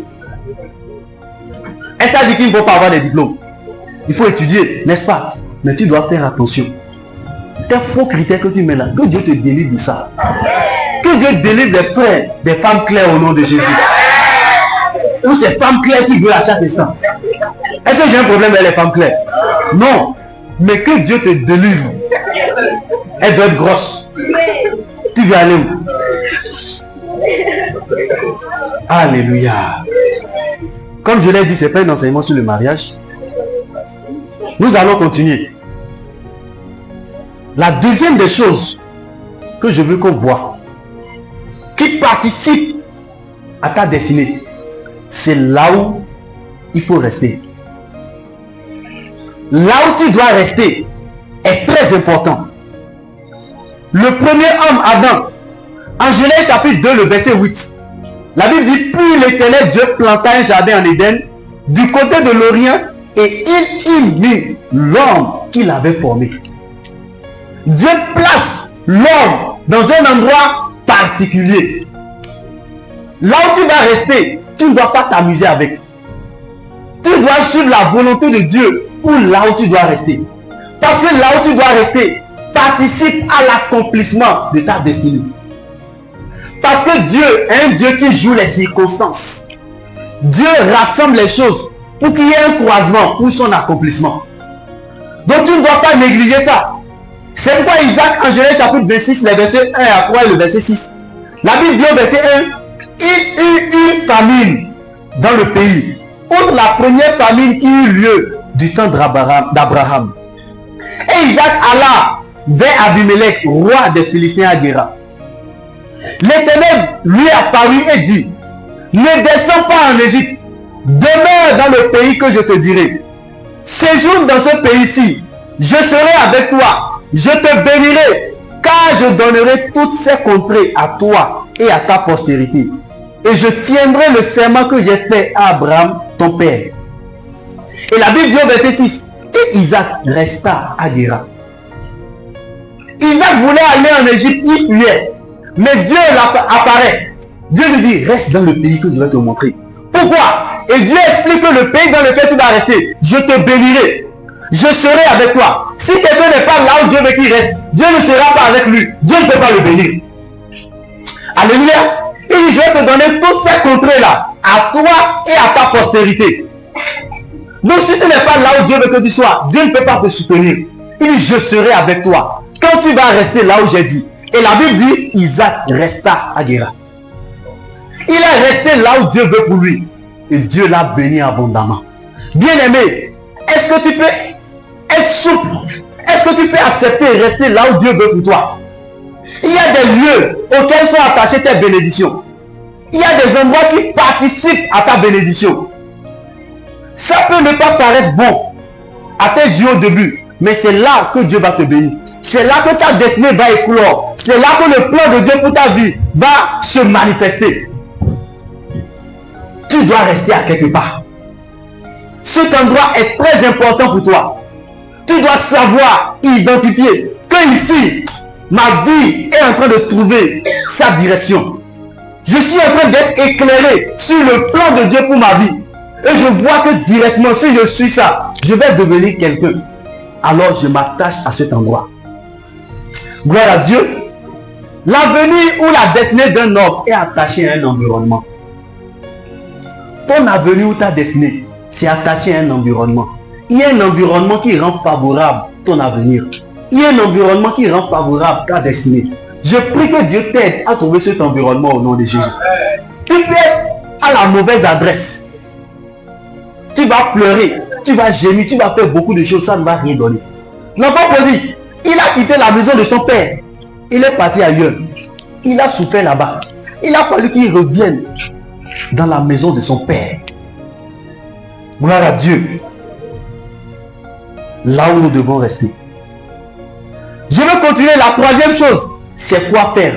Est-ce qu'elle dit qu'il ne faut pas avoir des diplômes? Il faut étudier, n'est-ce pas? Mais tu dois faire attention. Tes faux critères que tu mets là, que Dieu te délivre de ça. Que Dieu délivre des frères, des femmes claires au nom de Jésus. Ou ces femmes claires qui veulent à chaque instant. Est-ce que j'ai un problème avec les femmes claires? Non. Mais que Dieu te délivre. Elle doit être grosse. Tu veux aller où? Alléluia. Comme je l'ai dit, ce n'est pas un enseignement sur le mariage. Nous allons continuer. La deuxième des choses que je veux qu'on voit, qui participe à ta destinée, c'est là où il faut rester. Là où tu dois rester est très important. Le premier homme, Adam, en Genèse chapitre 2, le verset 8, la Bible dit, puis l'Éternel Dieu planta un jardin en Éden, du côté de l'Orient, et il y mit l'homme qu'il avait formé. Dieu place l'homme dans un endroit particulier. Là où tu vas rester, tu ne dois pas t'amuser avec. Tu dois suivre la volonté de Dieu pour là où tu dois rester. Parce que là où tu dois rester participe à l'accomplissement de ta destinée. Parce que Dieu est un Dieu qui joue les circonstances. Dieu rassemble les choses pour qu'il y ait un croisement pour son accomplissement. Donc tu ne dois pas négliger ça. C'est pourquoi Isaac en Genèse chapitre 26, les versets 1 à 3 et le verset 6. La Bible dit au verset 1, il eut une famine dans le pays. Outre la première famine qui eut lieu du temps d'Abraham. Et Isaac alla vers Abimelech, roi des Philistins à Guéra. L'Éternel lui apparut et dit, ne descends pas en Égypte, demeure dans le pays que je te dirai. Séjourne dans ce pays-ci, je serai avec toi, je te bénirai, car je donnerai toutes ces contrées à toi et à ta postérité. Et je tiendrai le serment que j'ai fait à Abraham, ton père. Et la Bible dit au verset 6, et Isaac resta à Guéra. Isaac voulait aller en Égypte, il fuyait. Mais Dieu apparaît. Dieu lui dit, reste dans le pays que je vais te montrer. Pourquoi? Et Dieu explique que le pays dans lequel tu vas rester, je te bénirai. Je serai avec toi. Si quelqu'un n'est pas là où Dieu veut qu'il reste, Dieu ne sera pas avec lui. Dieu ne peut pas le bénir. Alléluia. Il dit, je vais te donner toutes ces contrées-là, à toi et à ta postérité. Donc si tu n'es pas là où Dieu veut que tu sois, Dieu ne peut pas te soutenir. Il dit, je serai avec toi. Quand tu vas rester là où j'ai dit. Et la Bible dit, Isaac resta à Guéra. Il est resté là où Dieu veut pour lui. Et Dieu l'a béni abondamment. Bien-aimé, est-ce que tu peux être souple? Est-ce que tu peux accepter et rester là où Dieu veut pour toi? Il y a des lieux auxquels sont attachées tes bénédictions. Il y a des endroits qui participent à ta bénédiction. Ça peut ne pas paraître bon à tes yeux au début, mais c'est là que Dieu va te bénir. C'est là que ta destinée va éclore. C'est là que le plan de Dieu pour ta vie va se manifester. Tu dois rester à quelque part. Cet endroit est très important pour toi. Tu dois savoir identifier que ici, ma vie est en train de trouver sa direction. Je suis en train d'être éclairé sur le plan de Dieu pour ma vie. Et je vois que directement, si je suis ça, je vais devenir quelqu'un. Alors je m'attache à cet endroit. Gloire à Dieu. L'avenir ou la destinée d'un homme est attachée à un environnement. Ton avenir ou ta destinée, c'est attaché à un environnement. Il y a un environnement qui rend favorable ton avenir. Il y a un environnement qui rend favorable ta destinée. Je prie que Dieu t'aide à trouver cet environnement au nom de Jésus. Tu peux être à la mauvaise adresse. Tu vas pleurer, tu vas gémir, tu vas faire beaucoup de choses, ça ne va rien donner. L'enfant prodigue, il a quitté la maison de son père. Il est parti ailleurs. Il a souffert là-bas. Il a fallu qu'il revienne dans la maison de son père. Gloire à Dieu. Là où nous devons rester. Je veux continuer. La troisième chose, c'est quoi faire.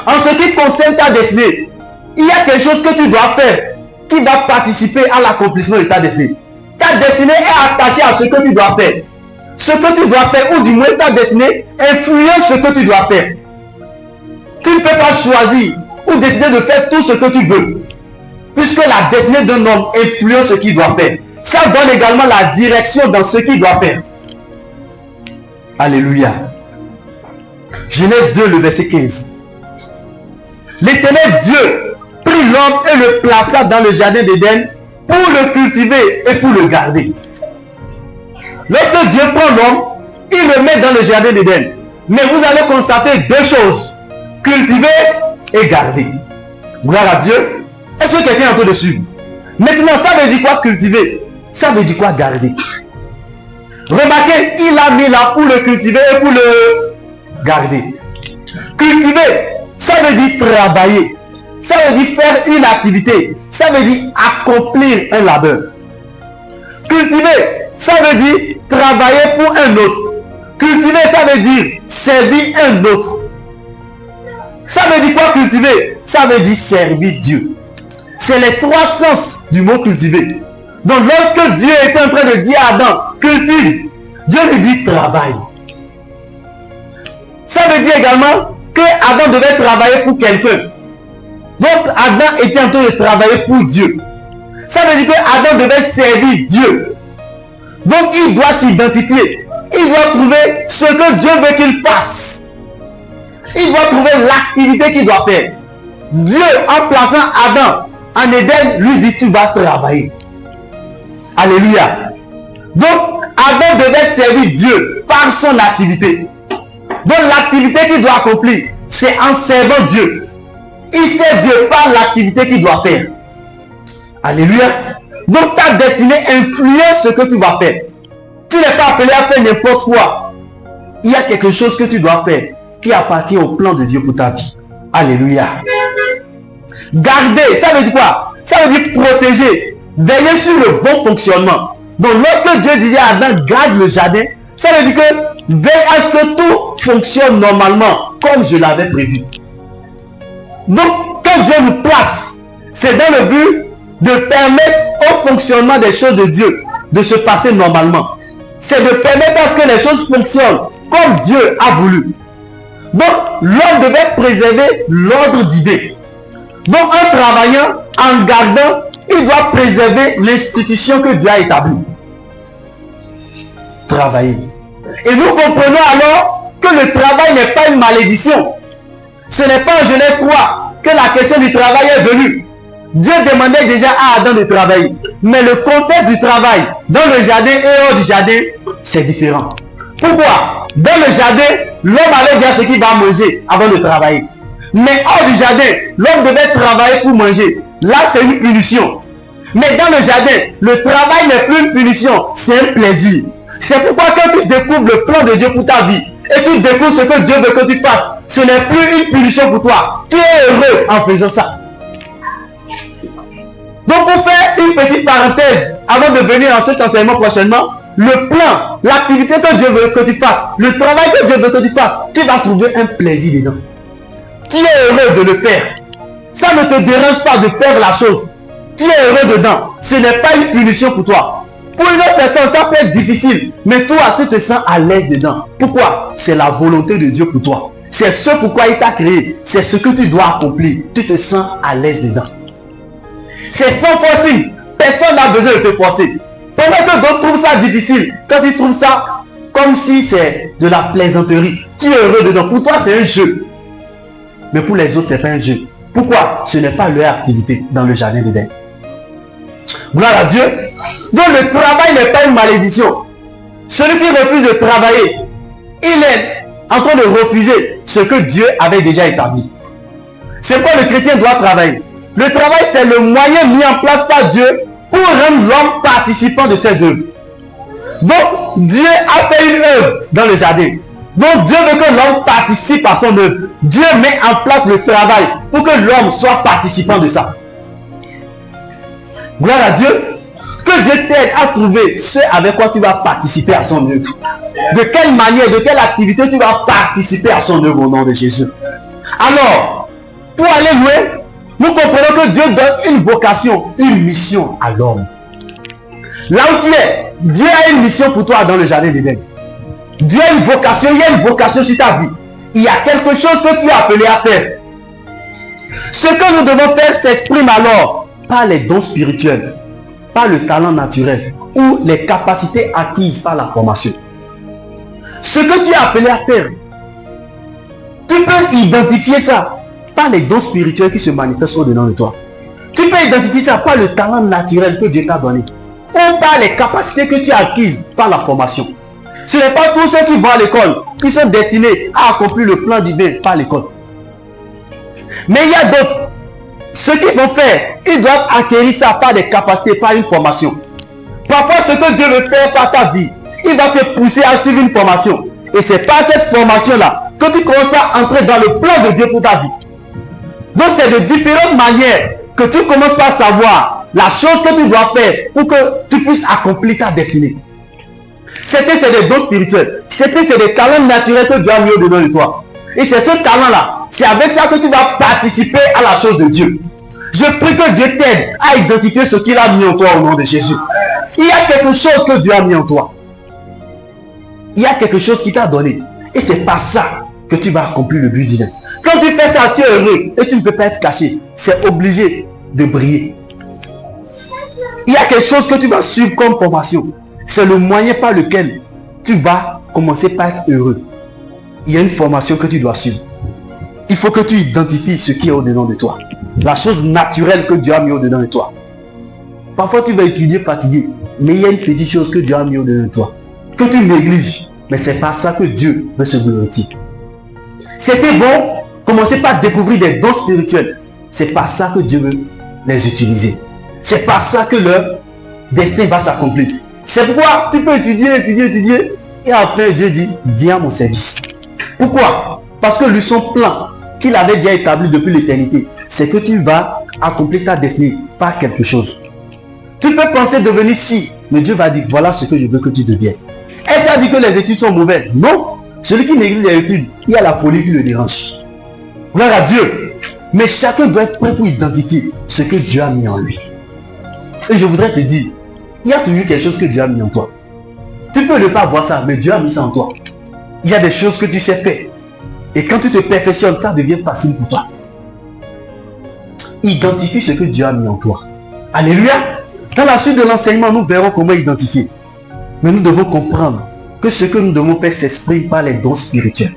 En ce qui concerne ta destinée, il y a quelque chose que tu dois faire qui va participer à l'accomplissement de ta destinée. Ta destinée est attachée à ce que tu dois faire. Ce que tu dois faire, ou du moins ta destinée, influence ce que tu dois faire. Tu ne peux pas choisir ou décider de faire tout ce que tu veux. Puisque la destinée d'un homme influence ce qu'il doit faire. Ça donne également la direction dans ce qu'il doit faire. Alléluia. Genèse 2, le verset 15. L'Éternel Dieu prit l'homme et le plaça dans le jardin d'Éden pour le cultiver et pour le garder. Lorsque Dieu prend l'homme, il le met dans le jardin d'Éden. Mais vous allez constater deux choses. Cultiver et garder. Gloire à Dieu. Est-ce que quelqu'un est en train de suivre? Maintenant, ça veut dire quoi cultiver? Ça veut dire quoi garder? Remarquez, il a mis là pour le cultiver et pour le garder. Cultiver, ça veut dire travailler. Ça veut dire faire une activité. Ça veut dire accomplir un labeur. Cultiver, ça veut dire travailler pour un autre. Cultiver, ça veut dire servir un autre. Ça veut dire quoi cultiver? Ça veut dire servir Dieu. C'est les trois sens du mot cultiver. Donc lorsque Dieu était en train de dire à Adam, cultive, Dieu lui dit travaille. Ça veut dire également que Adam devait travailler pour quelqu'un. Donc Adam était en train de travailler pour Dieu. Ça veut dire que Adam devait servir Dieu. Donc il doit s'identifier. Il doit trouver ce que Dieu veut qu'il fasse. Il doit trouver l'activité qu'il doit faire. Dieu, en plaçant Adam en Éden, lui dit tu vas travailler. Alléluia. Donc Adam devait servir Dieu par son activité. Donc l'activité qu'il doit accomplir, c'est en servant Dieu. Il sert Dieu par l'activité qu'il doit faire. Alléluia. Donc ta destinée influence ce que tu vas faire. Tu n'es pas appelé à faire n'importe quoi. Il y a quelque chose que tu dois faire qui appartient au plan de Dieu pour ta vie. Alléluia. Garder, ça veut dire quoi? Ça veut dire protéger, veiller sur le bon fonctionnement. Donc lorsque Dieu disait à Adam, garde le jardin, ça veut dire que veille à ce que tout fonctionne normalement comme je l'avais prévu. Donc quand Dieu nous place, c'est dans le but de permettre au fonctionnement des choses de Dieu de se passer normalement. C'est de permettre à ce que les choses fonctionnent comme Dieu a voulu. Donc l'homme devait préserver l'ordre d'idées. Donc en travaillant, en gardant, il doit préserver l'institution que Dieu a établie. Travailler. Et nous comprenons alors que le travail n'est pas une malédiction. Ce n'est pas en Genèse 3 que la question du travail est venue. Dieu demandait déjà à Adam de travailler. Mais le contexte du travail dans le jardin et hors du jardin, c'est différent. Pourquoi? Dans le jardin, l'homme avait déjà ce qu'il va manger avant de travailler. Mais hors du jardin, l'homme devait travailler pour manger. Là, c'est une punition. Mais dans le jardin, le travail n'est plus une punition, c'est un plaisir. C'est pourquoi quand tu découvres le plan de Dieu pour ta vie, et tu découvres ce que Dieu veut que tu fasses, ce n'est plus une punition pour toi. Tu es heureux en faisant ça. Donc pour faire une petite parenthèse, avant de venir en cet enseignement prochainement, le plan, l'activité que Dieu veut que tu fasses, le travail que Dieu veut que tu fasses, tu vas trouver un plaisir dedans. Tu es heureux de le faire. Ça ne te dérange pas de faire la chose. Tu es heureux dedans. Ce n'est pas une punition pour toi. Pour une autre personne, ça peut être difficile. Mais toi, tu te sens à l'aise dedans. Pourquoi? C'est la volonté de Dieu pour toi. C'est ce pourquoi il t'a créé. C'est ce que tu dois accomplir. Tu te sens à l'aise dedans. C'est sans forcing. Personne n'a besoin de te forcer. Pendant que d'autres trouvent ça difficile, toi tu trouves ça comme si c'est de la plaisanterie. Tu es heureux dedans. Pour toi, c'est un jeu. Mais pour les autres, ce n'est pas un jeu. Pourquoi? Ce n'est pas leur activité dans le jardin d'Éden. Gloire à Dieu. Donc le travail n'est pas une malédiction. Celui qui refuse de travailler, il est en train de refuser ce que Dieu avait déjà établi. C'est quoi le chrétien doit travailler? Le travail, c'est le moyen mis en place par Dieu pour rendre l'homme participant de ses œuvres. Donc, Dieu a fait une œuvre dans le jardin. Donc, Dieu veut que l'homme participe à son œuvre. Dieu met en place le travail pour que l'homme soit participant de ça. Gloire à Dieu. Que Dieu t'aide à trouver ce avec quoi tu vas participer à son œuvre. De quelle manière, de quelle activité tu vas participer à son œuvre au nom de Jésus. Alors, pour aller loin, nous comprenons que Dieu donne une vocation, une mission à l'homme. Là où tu es, Dieu a une mission pour toi dans le jardin d'Éden. Dieu a une vocation, il y a une vocation sur ta vie. Il y a quelque chose que tu es appelé à faire. Ce que nous devons faire s'exprime alors par les dons spirituels, par le talent naturel ou les capacités acquises par la formation. Ce que tu es appelé à faire, tu peux identifier ça par les dons spirituels qui se manifestent au-dedans de toi. Tu peux identifier ça par le talent naturel que Dieu t'a donné ou par les capacités que tu as acquises par la formation. Ce n'est pas tous ceux qui vont à l'école qui sont destinés à accomplir le plan divin par l'école. Mais il y a d'autres. Ce qu'ils vont faire, ils doivent acquérir ça par des capacités, par une formation. Parfois, ce que Dieu veut faire par ta vie, il va te pousser à suivre une formation. Et c'est par cette formation-là que tu commences à entrer dans le plan de Dieu pour ta vie. Donc, c'est de différentes manières que tu commences par savoir la chose que tu dois faire pour que tu puisses accomplir ta destinée. Certains, c'est des dons spirituels. Certains, c'est des talents naturels que Dieu a mis au-dedans de toi. Et c'est ce talent-là, c'est avec ça que tu vas participer à la chose de Dieu. Je prie que Dieu t'aide à identifier ce qu'il a mis en toi au nom de Jésus. Il y a quelque chose que Dieu a mis en toi. Il y a quelque chose qu'il t'a donné. Et c'est par ça que tu vas accomplir le but divin. Quand tu fais ça, tu es heureux et tu ne peux pas être caché. C'est obligé de briller. Il y a quelque chose que tu vas suivre comme formation. C'est le moyen par lequel tu vas commencer par être heureux. Il y a une formation que tu dois suivre. Il faut que tu identifies ce qui est au-dedans de toi. La chose naturelle que Dieu a mis au-dedans de toi. Parfois tu vas étudier fatigué, mais il y a une petite chose que Dieu a mis au-dedans de toi, que tu négliges. Mais c'est pas ça que Dieu veut se glorifier. C'était bon, commencer par découvrir des dons spirituels. C'est pas ça que Dieu veut les utiliser. C'est pas ça que leur destin va s'accomplir. C'est pourquoi tu peux étudier, et après Dieu dit, viens à mon service. Pourquoi? Parce que lui, son plan qu'il avait déjà établi depuis l'éternité, c'est que tu vas accomplir ta destinée par quelque chose. Tu peux penser devenir ci, mais Dieu va dire, voilà ce que je veux que tu deviennes. Est-ce que ça dit que les études sont mauvaises? Non. Celui qui néglige les études, il y a la folie qui le dérange. Gloire à Dieu. Mais chacun doit être prêt pour identifier ce que Dieu a mis en lui. Et je voudrais te dire, il y a toujours quelque chose que Dieu a mis en toi. Tu peux ne pas voir ça, mais Dieu a mis ça en toi. Il y a des choses que tu sais faire. Et quand tu te perfectionnes, ça devient facile pour toi. Identifie ce que Dieu a mis en toi. Alléluia. Dans la suite de l'enseignement, nous verrons comment identifier. Mais nous devons comprendre que ce que nous devons faire s'exprime par les dons spirituels.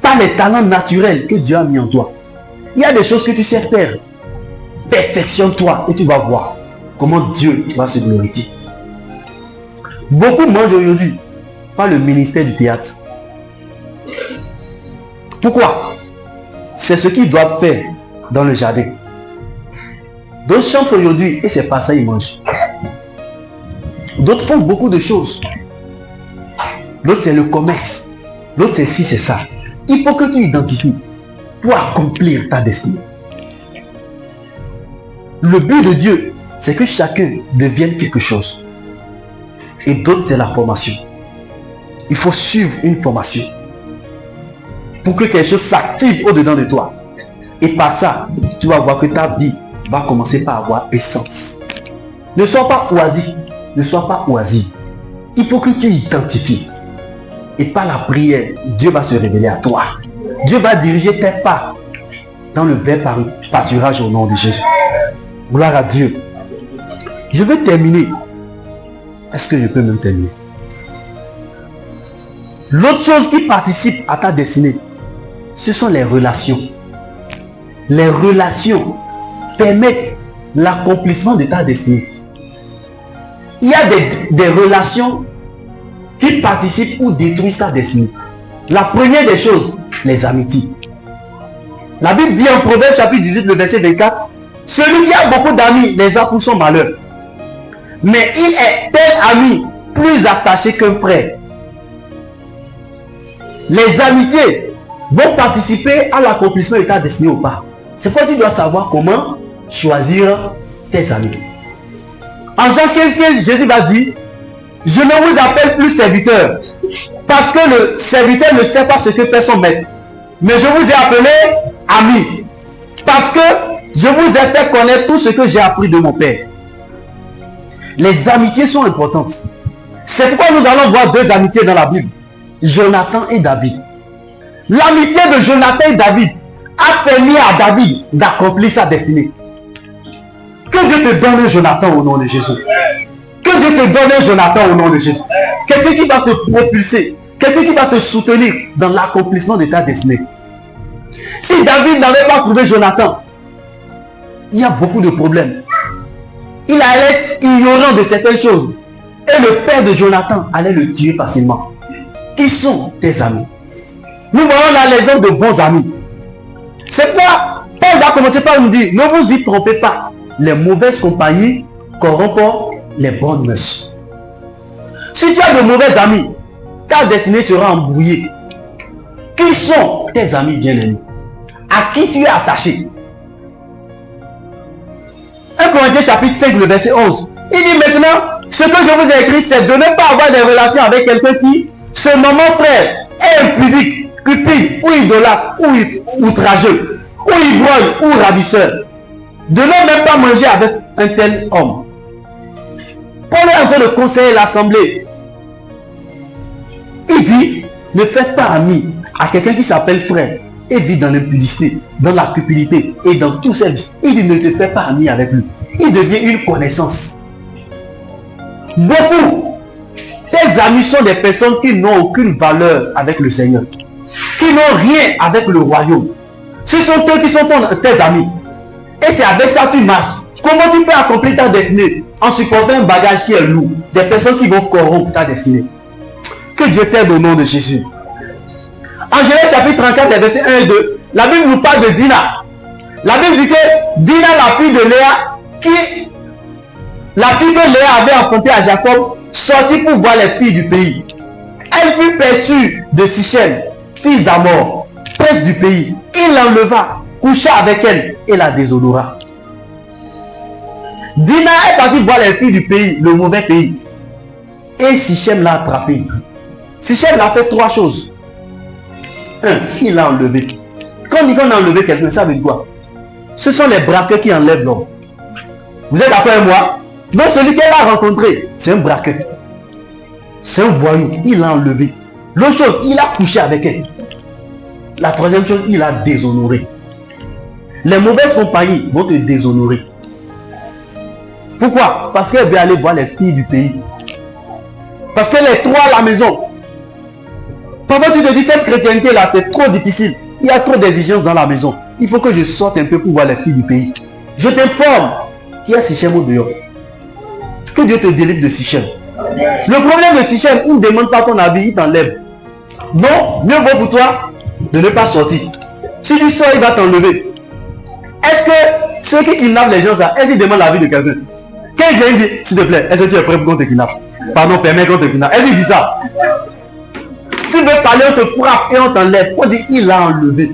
Par les talents naturels que Dieu a mis en toi. Il y a des choses que tu sais faire. Perfectionne-toi et tu vas voir comment Dieu va se glorifier. Beaucoup mangent aujourd'hui par le ministère du théâtre. Pourquoi? C'est ce qu'ils doivent faire dans le jardin. D'autres chantent aujourd'hui et c'est pas ça ils mangent. D'autres font beaucoup de choses. L'autre c'est le commerce. L'autre c'est ci, c'est ça. Il faut que tu identifies pour accomplir ta destinée. Le but de Dieu, c'est que chacun devienne quelque chose. Et d'autres, c'est la formation. Il faut suivre une formation pour que quelque chose s'active au-dedans de toi. Et par ça, tu vas voir que ta vie va commencer par avoir un sens. Ne sois pas oisif. Ne sois pas oisif. Il faut que tu identifies. Et par la prière, Dieu va se révéler à toi. Dieu va diriger tes pas dans le vert pâturage au nom de Jésus. Gloire à Dieu. Je vais terminer. Est-ce que je peux même terminer? L'autre chose qui participe à ta destinée, ce sont les relations. Les relations permettent l'accomplissement de ta destinée. Il y a des relations qui participent ou détruisent ta destinée. La première des choses, les amitiés. La Bible dit en Proverbe chapitre 18, le verset 24, celui qui a beaucoup d'amis les a pour son malheur. Mais il est tel ami plus attaché qu'un frère. Les amitiés vont participer à l'accomplissement de ta destinée ou pas. C'est pourquoi tu dois savoir comment choisir tes amis. En Jean 15, Jésus va dire, je ne vous appelle plus serviteur, parce que le serviteur ne sait pas ce que fait son maître. Mais je vous ai appelé ami, parce que je vous ai fait connaître tout ce que j'ai appris de mon Père. Les amitiés sont importantes. C'est pourquoi nous allons voir deux amitiés dans la Bible. Jonathan et David. L'amitié de Jonathan et David a permis à David d'accomplir sa destinée. Que Dieu te donne Jonathan au nom de Jésus. Que Dieu te donne Jonathan au nom de Jésus. Quelqu'un qui va te propulser. Quelqu'un qui va te soutenir dans l'accomplissement de ta destinée. Si David n'avait pas trouvé Jonathan, il y a beaucoup de problèmes. Il allait être ignorant de certaines choses. Et le père de Jonathan allait le tuer facilement. Qui sont tes amis? Nous voyons là l'exemple de bons amis. C'est pourquoi Paul va commencer par nous dire, ne vous y trompez pas. Les mauvaises compagnies corrompent les bonnes mœurs. Si tu as de mauvais amis, ta destinée sera embrouillée. Qui sont tes amis bien-aimés? À qui tu es attaché? 1 Corinthiens chapitre 5, le verset 11. Il dit maintenant, ce que je vous ai écrit, c'est de ne pas avoir des relations avec quelqu'un qui, se nommant frère, est impudique, cupide, ou idolâtre, ou outrageux, ou ivrogne, ou ravisseur. De ne même pas manger avec un tel homme. Paul est en train de conseiller l'assemblée. Il dit, ne faites pas ami à quelqu'un qui s'appelle frère et vit dans l'impudicité, dans la cupidité et dans tout ses vices. Il dit, ne te fais pas ami avec lui. Il devient une connaissance. Beaucoup, tes amis sont des personnes qui n'ont aucune valeur avec le Seigneur, qui n'ont rien avec le royaume. Ce sont eux qui sont tes amis. Et c'est avec ça que tu marches. Comment tu peux accomplir ta destinée en supportant un bagage qui est lourd? Des personnes qui vont corrompre ta destinée. Que Dieu t'aide au nom de Jésus. En Genèse chapitre 34, verset 1 et 2, la Bible nous parle de Dina. La Bible dit que Dina, la fille de Léa, la fille que Léa avait enfantée à Jacob, sortit pour voir les filles du pays. Elle fut perçue de Sichem, fils d'Amor, prince du pays. Il l'enleva, coucha avec elle et la déshonora. Dina est partie voir les filles du pays, le mauvais pays. Et Sichem l'a attrapé. Sichem a fait trois choses. Un, il l'a enlevé. Quand on dit qu'on a enlevé quelqu'un, ça veut dire quoi? Ce sont les braqueurs qui enlèvent l'homme. Vous êtes d'accord avec moi? Donc celui qu'elle a rencontré, c'est un braqueur. C'est un voyou. Il l'a enlevé. L'autre chose, il a couché avec elle. La troisième chose, il a déshonoré. Les mauvaises compagnies vont te déshonorer. Pourquoi? Parce qu'elle veut aller voir les filles du pays. Parce qu'elle est trop à la maison. Parfois tu te dis, cette chrétienté là, c'est trop difficile. Il y a trop d'exigences dans la maison. Il faut que je sorte un peu pour voir les filles du pays. Je t'informe qu'il y a Sichem au dehors. Que Dieu te délivre de Sichem. Le problème de Sichem, il ne demande pas ton avis, il t'enlève. Non, mieux vaut pour toi de ne pas sortir. Si tu sors, il va t'enlever. Est-ce que ceux qui kidnappent les gens, est-ce qu'ils demandent l'avis de quelqu'un? Quand il vient dire, s'il te plaît, est-ce que tu es prêt pour qu'on te kidnappe? Pardon, permets qu'on te kidnappe. Est-ce qu'il dit ça? Tu veux parler, on te frappe et on t'enlève. On dit, il l'a enlevé.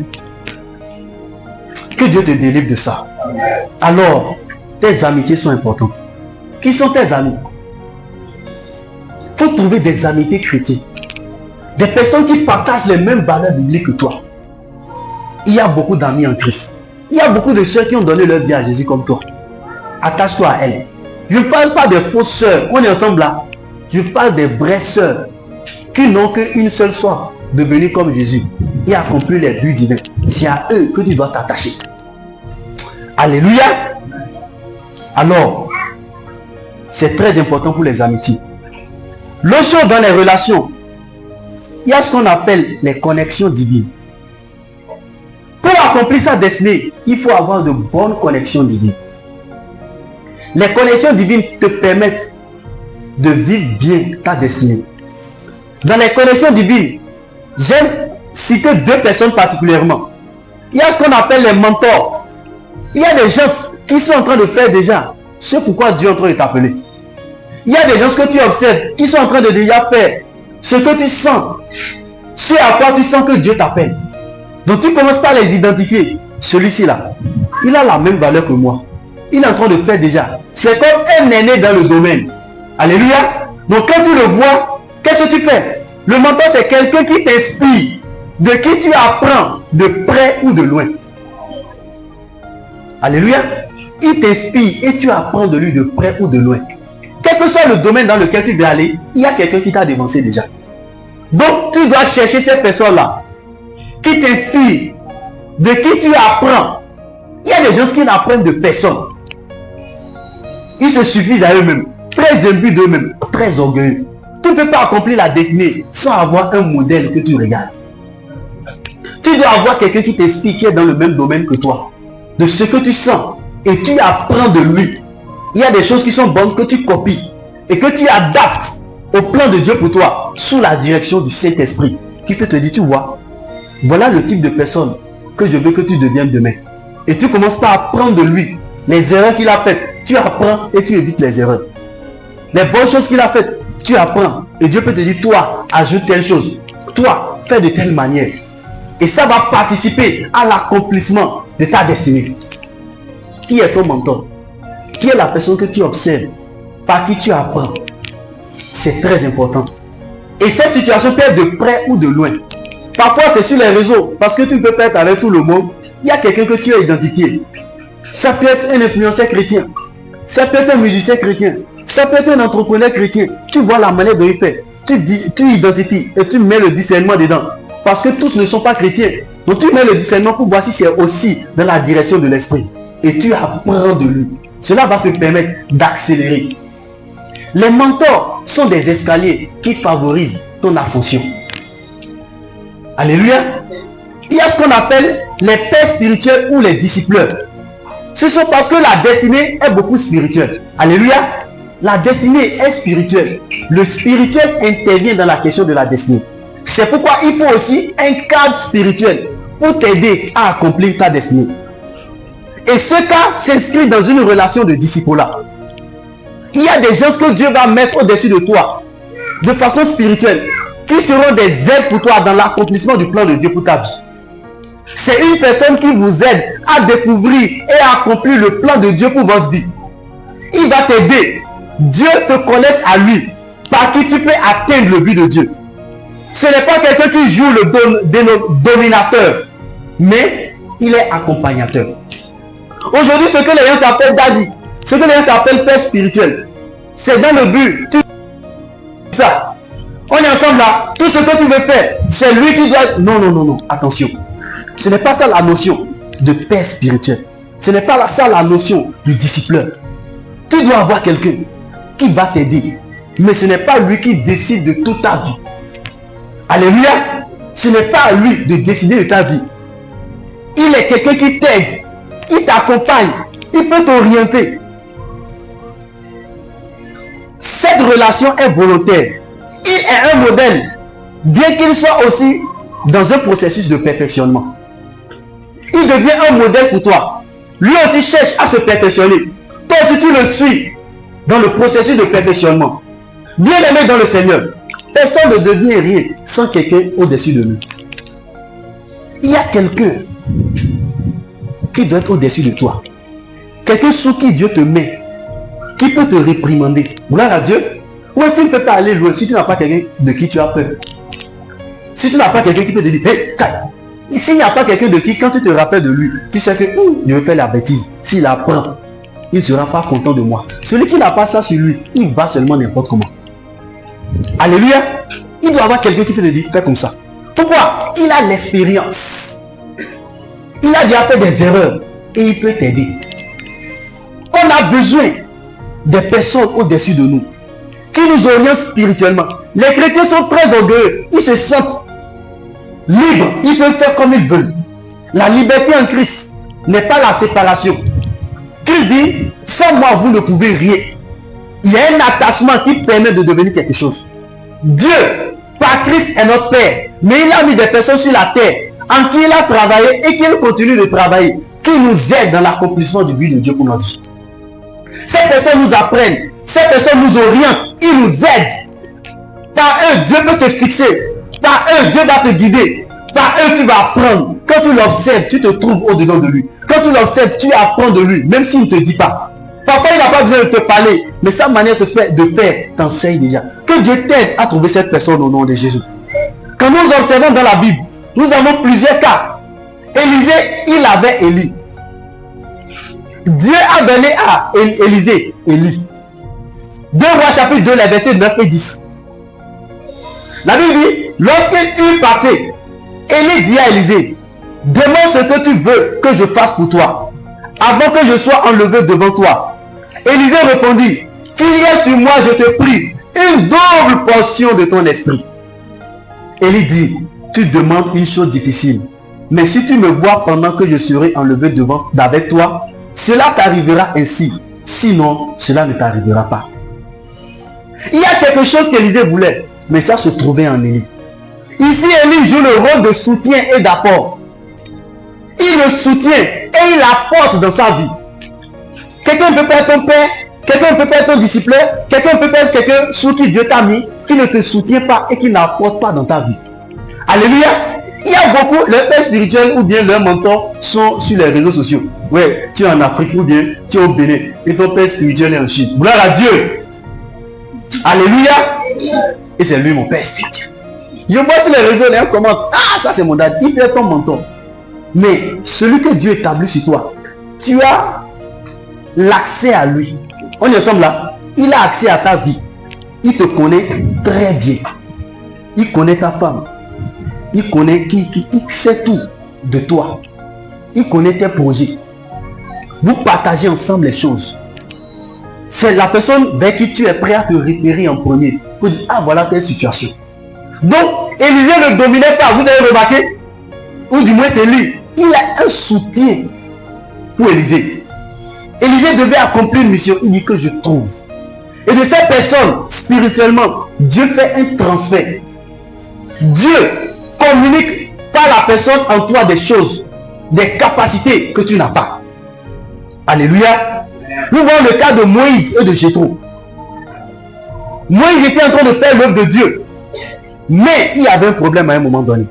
Que Dieu te délivre de ça. Alors, tes amitiés sont importantes. Qui sont tes amis? Il faut trouver des amitiés chrétiennes. Des personnes qui partagent les mêmes valeurs bibliques que toi. Il y a beaucoup d'amis en Christ. Il y a beaucoup de sœurs qui ont donné leur vie à Jésus comme toi. Attache-toi à elles. Je ne parle pas des fausses sœurs. On est ensemble là. Je parle des vraies sœurs qui n'ont qu'une seule soif, de venir comme Jésus et accomplir les buts divins. C'est à eux que tu dois t'attacher. Alléluia. Alors, c'est très important pour les amitiés. L'autre chose dans les relations, il y a ce qu'on appelle les connexions divines. Pour accomplir sa destinée, il faut avoir de bonnes connexions divines. Les connexions divines te permettent de vivre bien ta destinée. Dans les connexions divines, J'aime citer deux personnes particulièrement. Il y a ce qu'on appelle les mentors. Il y a des gens qui sont en train de faire déjà ce pourquoi Dieu est en train de t'appeler. Il y a des gens que tu observes qui sont en train de déjà faire ce que tu sens, ce à quoi tu sens que Dieu t'appelle. Donc tu commences par les identifier. Celui-ci là, il a la même valeur que moi. Il est en train de faire déjà. C'est comme un aîné dans le domaine. Alléluia. Donc quand tu le vois, qu'est-ce que tu fais? Le mentor, c'est quelqu'un qui t'inspire, de qui tu apprends de près ou de loin. Alléluia. Il t'inspire et tu apprends de lui de près ou de loin. Quel que soit le domaine dans lequel tu veux aller, il y a quelqu'un qui t'a dévancé déjà. Donc tu dois chercher ces personnes-là qui t'inspirent, de qui tu apprends. Il y a des gens qui n'apprennent de personne. Ils se suffisent à eux-mêmes, très imbus d'eux-mêmes, très orgueilleux. Tu ne peux pas accomplir la destinée sans avoir un modèle que tu regardes. Tu dois avoir quelqu'un qui t'inspire, qui est dans le même domaine que toi, de ce que tu sens, et tu apprends de lui. Il y a des choses qui sont bonnes que tu copies et que tu adaptes au plan de Dieu pour toi, sous la direction du Saint-Esprit, qui peut te dire, tu vois, voilà le type de personne que je veux que tu deviennes demain. Et tu commences par apprendre de lui les erreurs qu'il a faites. Tu apprends et tu évites les erreurs. Les bonnes choses qu'il a faites, tu apprends. Et Dieu peut te dire, toi, ajoute telle chose. Toi, fais de telle manière. Et ça va participer à l'accomplissement de ta destinée. Qui est ton mentor? Qui est la personne que tu observes? Par qui tu apprends? C'est très important. Et cette situation peut être de près ou de loin. Parfois, c'est sur les réseaux. Parce que tu peux pas être avec tout le monde. Il y a quelqu'un que tu as identifié. Ça peut être un influenceur chrétien. Ça peut être un musicien chrétien. Ça peut être un entrepreneur chrétien. Tu vois la manière dont il fait. Tu identifies et tu mets le discernement dedans. Parce que tous ne sont pas chrétiens. Donc tu mets le discernement pour voir si c'est aussi dans la direction de l'esprit. Et tu apprends de lui. Cela va te permettre d'accélérer. Les mentors sont des escaliers qui favorisent ton ascension. Alléluia. Il y a ce qu'on appelle les pères spirituels ou les disciples. Ce sont parce que la destinée est beaucoup spirituelle. Alléluia. La destinée est spirituelle. Le spirituel intervient dans la question de la destinée. C'est pourquoi il faut aussi un cadre spirituel pour t'aider à accomplir ta destinée. Et ce cas s'inscrit dans une relation de discipulat. Il y a des gens que Dieu va mettre au-dessus de toi, de façon spirituelle, qui seront des aides pour toi dans l'accomplissement du plan de Dieu pour ta vie. C'est une personne qui vous aide à découvrir et à accomplir le plan de Dieu pour votre vie. Il va t'aider. Dieu te connecte à lui, par qui tu peux atteindre le but de Dieu. Ce n'est pas quelqu'un qui joue le dominateur, mais il est accompagnateur. Aujourd'hui, ce que les gens s'appellent daddy, ce que les gens s'appellent père spirituel, c'est dans le but. Ça. On est ensemble là. Tout ce que tu veux faire, c'est lui qui doit... Non, non, non, non. Attention. Ce n'est pas ça la notion de père spirituel. Ce n'est pas ça la notion du discipleur. Tu dois avoir quelqu'un qui va t'aider. Mais ce n'est pas lui qui décide de toute ta vie. Alléluia. Ce n'est pas à lui de décider de ta vie. Il est quelqu'un qui t'aide. Il t'accompagne. Il peut t'orienter. Cette relation est volontaire. Il est un modèle. Bien qu'il soit aussi dans un processus de perfectionnement. Il devient un modèle pour toi. Lui aussi cherche à se perfectionner. Toi aussi tu le suis dans le processus de perfectionnement. Bien aimé dans le Seigneur, personne ne devient rien sans quelqu'un au-dessus de lui. Il y a quelqu'un qui doit être au-dessus de toi. Quelqu'un sous qui Dieu te met, qui peut te réprimander. Gloire à Dieu. Oui, tu ne peux pas aller loin si tu n'as pas quelqu'un de qui tu as peur. Si tu n'as pas quelqu'un qui peut te dire, hey, s'il n'y a pas quelqu'un de qui, quand tu te rappelles de lui, tu sais que je vais faire la bêtise. S'il apprend, il ne sera pas content de moi. Celui qui n'a pas ça sur lui, il va seulement n'importe comment. Alléluia. Il doit avoir quelqu'un qui peut te dire, fais comme ça. Pourquoi? Il a l'expérience. Il a déjà fait des erreurs et il peut t'aider. On a besoin des personnes au-dessus de nous qui nous orientent spirituellement. Les chrétiens sont très orgueilleux. Ils se sentent libres. Ils peuvent faire comme ils veulent. La liberté en Christ n'est pas la séparation. Christ dit, sans moi vous ne pouvez rien. Il y a un attachement qui permet de devenir quelque chose. Dieu, par Car Christ est notre Père. Mais il a mis des personnes sur la terre en qui il a travaillé et qu'il continue de travailler, qui nous aident dans l'accomplissement du but de Dieu pour notre vie. Ces personnes nous apprennent, ces personnes nous orientent, ils nous aident. Par eux, Dieu peut te fixer. Par eux, Dieu va te guider. Par eux, tu vas apprendre. Quand tu l'observes, tu te trouves au-dedans de lui. Quand tu l'observes, tu apprends de lui, même s'il ne te dit pas. Parfois, il n'a pas besoin de te parler, mais sa manière de faire t'enseigne déjà. Que Dieu t'aide à trouver cette personne au nom de Jésus. Quand nous observons dans la Bible, nous avons plusieurs cas. Élisée, il avait Élie. Dieu a donné à Élisée Élie. 2 Rois chapitre 2, les versets 9 et 10. La Bible dit, lorsqu'il eut passé, Élie dit à Élisée, demande ce que tu veux que je fasse pour toi, avant que je sois enlevé devant toi. Élisée répondit, qu'il y ait sur moi, je te prie, une double portion de ton esprit. Élie dit, tu demandes une chose difficile, mais si tu me vois pendant que je serai enlevé avec toi, cela t'arrivera ainsi, sinon cela ne t'arrivera pas. Il y a quelque chose qu'Élisée voulait, mais ça se trouvait en Élie. Ici, Élie joue le rôle de soutien et d'apport. Il le soutient et il apporte dans sa vie. Quelqu'un peut pas être ton père, quelqu'un peut pas être ton disciple, quelqu'un peut pas être quelqu'un sur qui Dieu t'a mis, qui ne te soutient pas et qui n'apporte pas dans ta vie. Alléluia. Il y a beaucoup, leurs pères spirituels ou bien leurs mentors sont sur les réseaux sociaux. Ouais, tu es en Afrique ou bien tu es au Bénin et ton père spirituel est en Chine. Gloire à Dieu. Alléluia. Et c'est lui mon père spirituel. Je vois sur les réseaux, les gens commentent, ah ça c'est mon dad, il peut être ton mentor. Mais celui que Dieu établit sur toi, tu as l'accès à lui. On est ensemble là. Il a accès à ta vie. Il te connaît très bien. Il connaît ta femme. Il connaît il sait tout de toi. Il connaît tes projets. Vous partagez ensemble les choses. C'est la personne vers qui tu es prêt à te référer en premier pour dire, ah voilà telle situation. Donc, Élisée ne dominait pas, vous avez remarqué? Ou du moins c'est lui. Il a un soutien pour Élisée. Élisée devait accomplir une mission. Il dit que je trouve. Et de cette personne, spirituellement, Dieu fait un transfert. Dieu communique par la personne en toi des choses, des capacités que tu n'as pas. Alléluia. Nous voyons le cas de Moïse et de Jéthro. Moïse était en train de faire l'œuvre de Dieu. Mais il y avait un problème à un moment donné.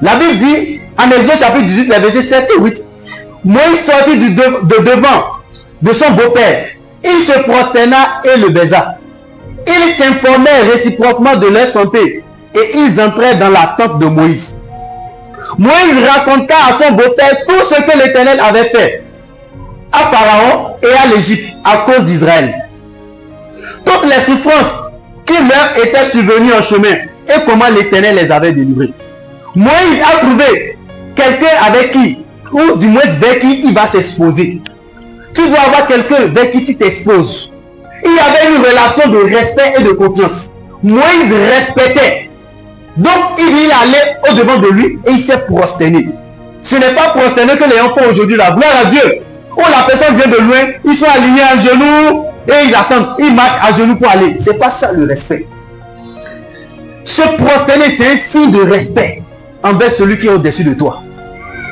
La Bible dit, en Exode chapitre 18, les versets 7 et 8, Moïse sortit de devant de son beau-père. Il se prosterna et le baisa. Ils s'informèrent réciproquement de leur santé et ils entrèrent dans la tente de Moïse. Moïse raconta à son beau-père tout ce que l'Éternel avait fait à Pharaon et à l'Égypte à cause d'Israël. Toutes les souffrances qui leur étaient survenues en chemin et comment l'Éternel les avait délivrés. Moïse a trouvé quelqu'un avec qui, ou du moins vers qui il va s'exposer. Tu dois avoir quelqu'un vers qui tu t'exposes. Il y avait une relation de respect et de confiance. Moïse respectait. Donc il allait au-devant de lui et il s'est prosterné. Ce n'est pas prosterné que les gens font aujourd'hui, la gloire à Dieu. Où la personne vient de loin, ils sont alignés à genoux et ils attendent. Ils marchent à genoux pour aller. Ce n'est pas ça le respect. Se prosterner, c'est un signe de respect envers celui qui est au-dessus de toi.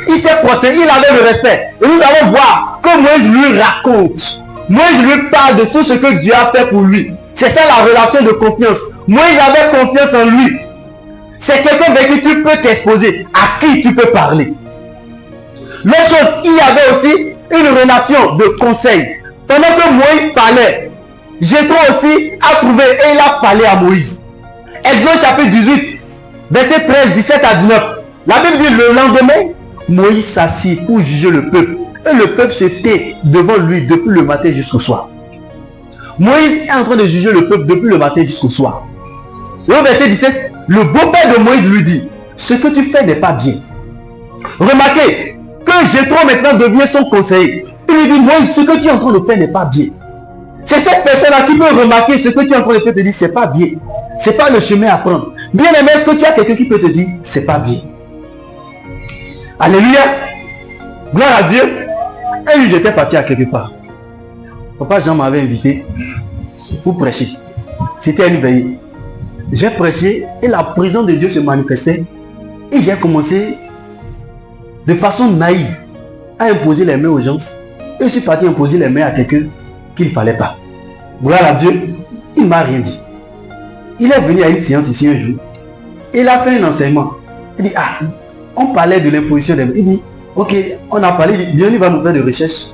Il s'est prosterné, il avait le respect. Et nous allons voir que Moïse lui raconte. Moïse lui parle de tout ce que Dieu a fait pour lui. C'est ça la relation de confiance. Moïse avait confiance en lui. C'est quelqu'un avec qui tu peux t'exposer, à qui tu peux parler. L'autre chose, il y avait aussi une relation de conseil. Pendant que Moïse parlait, Jéthro aussi a trouvé et il a parlé à Moïse. Exode chapitre 18, verset 13, 17 à 19. La Bible dit le lendemain, Moïse s'assit pour juger le peuple. Et le peuple se tait devant lui depuis le matin jusqu'au soir. Moïse est en train de juger le peuple depuis le matin jusqu'au soir. Et au verset 17, le beau-père de Moïse lui dit, ce que tu fais n'est pas bien. Remarquez que Jéthro maintenant devient son conseiller. Il lui dit, Moïse, ce que tu es en train de faire n'est pas bien. C'est cette personne-là qui peut remarquer ce que tu es en train de faire, te dire, c'est pas bien. C'est pas le chemin à prendre. Bien aimé, est-ce que tu as quelqu'un qui peut te dire, c'est pas bien? Alléluia. Gloire à Dieu. Un jour, j'étais parti à quelque part. Papa Jean m'avait invité pour prêcher. C'était une veillée. j'ai prêché et la présence de Dieu se manifestait. Et j'ai commencé de façon naïve à imposer les mains aux gens. Et je suis parti imposer les mains à quelqu'un qu'il ne fallait pas. Gloire à Dieu, il ne m'a rien dit. Il est venu à une séance ici un jour. Il a fait un enseignement. Il dit, ah, on parlait de l'imposition des mains. Il dit, ok, on a parlé, Dieu va nous faire des recherches